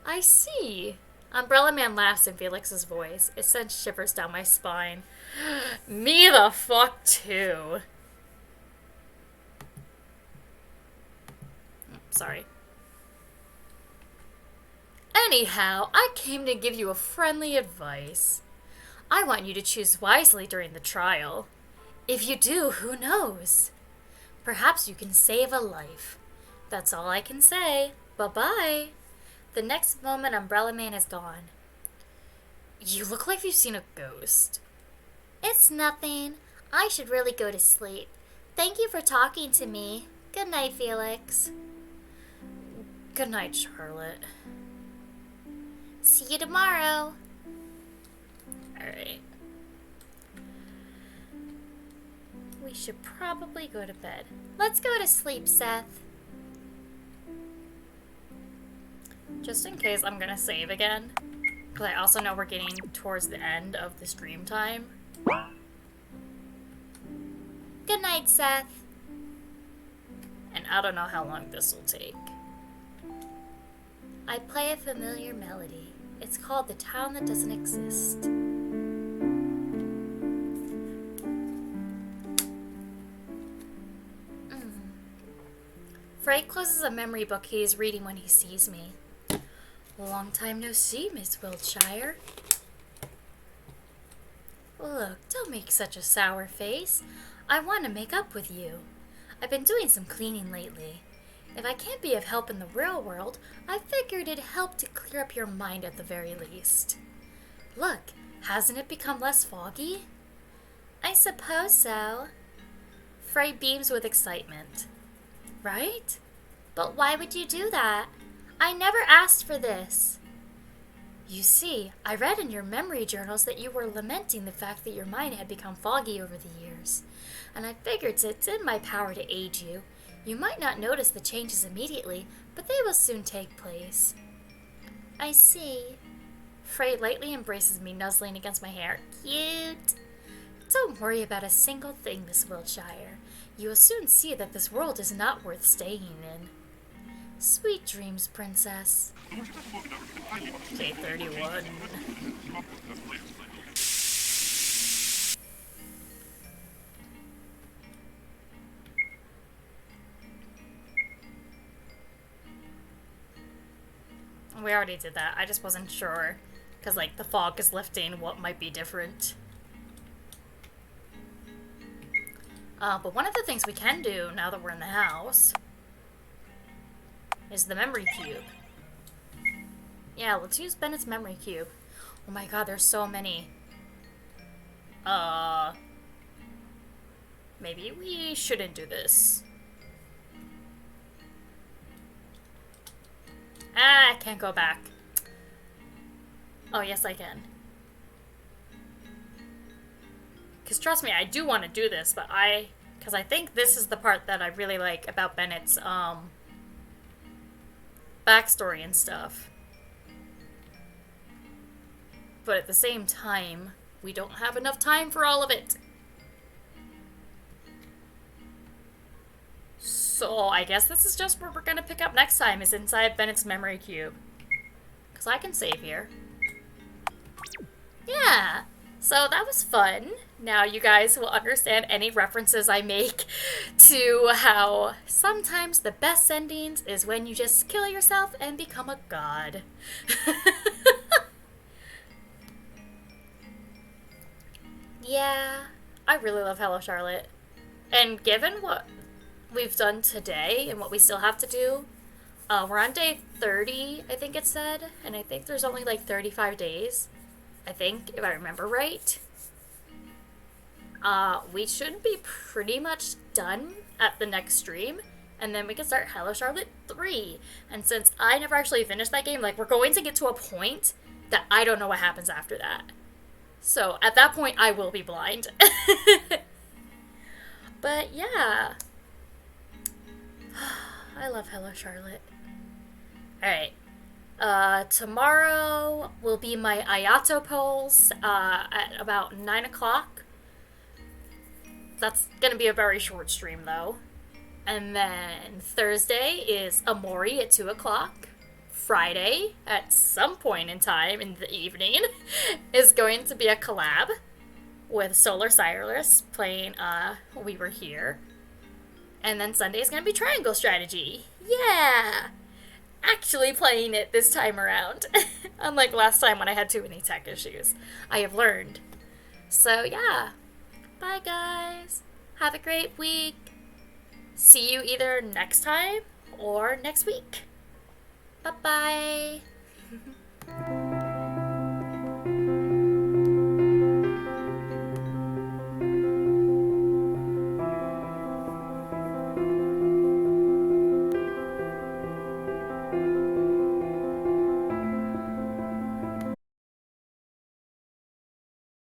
I see. Umbrella Man laughs in Felix's voice. It sends shivers down my spine. Me the fuck too. Sorry. Anyhow, I came to give you a friendly advice. I want you to choose wisely during the trial. If you do, who knows? Perhaps you can save a life. That's all I can say. Bye-bye. The next moment, Umbrella Man is gone. You look like you've seen a ghost. It's nothing. I should really go to sleep. Thank you for talking to me. Good night, Felix. Good night, Charlotte. See you tomorrow. Alright. We should probably go to bed. Let's go to sleep, Seth. Just in case, I'm gonna save again. Because I also know we're getting towards the end of the stream time. Good night, Seth. And I don't know how long this will take. I play a familiar melody. It's called The Town That Doesn't Exist. Frank closes a memory book he is reading when he sees me. Long time no see, Miss Wiltshire. Look, don't make such a sour face. I want to make up with you. I've been doing some cleaning lately. If I can't be of help in the real world, I figured it'd help to clear up your mind at the very least. Look, hasn't it become less foggy? I suppose so. Frey beams with excitement. Right? But why would you do that? I never asked for this. You see, I read in your memory journals that you were lamenting the fact that your mind had become foggy over the years, and I figured it's in my power to aid you. You might not notice the changes immediately, but they will soon take place. I see. Frey lightly embraces me, nuzzling against my hair. Cute! Don't worry about a single thing, Miss Wiltshire. You will soon see that this world is not worth staying in. Sweet dreams, Princess. K31. We already did that. I just wasn't sure. Because, like, the fog is lifting. What might be different? But one of the things we can do now that we're in the house is the memory cube. Yeah, let's use Bennett's memory cube. Oh my god, there's so many. Maybe we shouldn't do this. Ah, I can't go back. Oh, yes, I can. Because trust me, I do want to do this, but because I think this is the part that I really like about Bennett's, backstory and stuff. But at the same time, we don't have enough time for all of it. So I guess this is just where we're gonna pick up next time, is inside Bennett's memory cube. Because I can save here. Yeah, so that was fun. Now you guys will understand any references I make to how sometimes the best endings is when you just kill yourself and become a god. Yeah, I really love Hello Charlotte. And given what we've done today and what we still have to do, we're on day 30, I think it said, and I think there's only like 35 days. I think, if I remember right. We should be pretty much done at the next stream, and then we can start Hello Charlotte 3. And since I never actually finished that game, like, we're going to get to a point that I don't know what happens after that. So, at that point, I will be blind. But, yeah. I love Hello Charlotte. Alright. Tomorrow will be my Ayato polls at about 9 o'clock. That's gonna be a very short stream, though. And then Thursday is Amori at 2 o'clock. Friday, at some point in time in the evening, is going to be a collab with Solar Cyrus playing We Were Here. And then Sunday is gonna be Triangle Strategy. Yeah! Actually playing it this time around. Unlike last time when I had too many tech issues. I have learned. So yeah. Bye guys. Have a great week. See you either next time or next week. Bye-bye.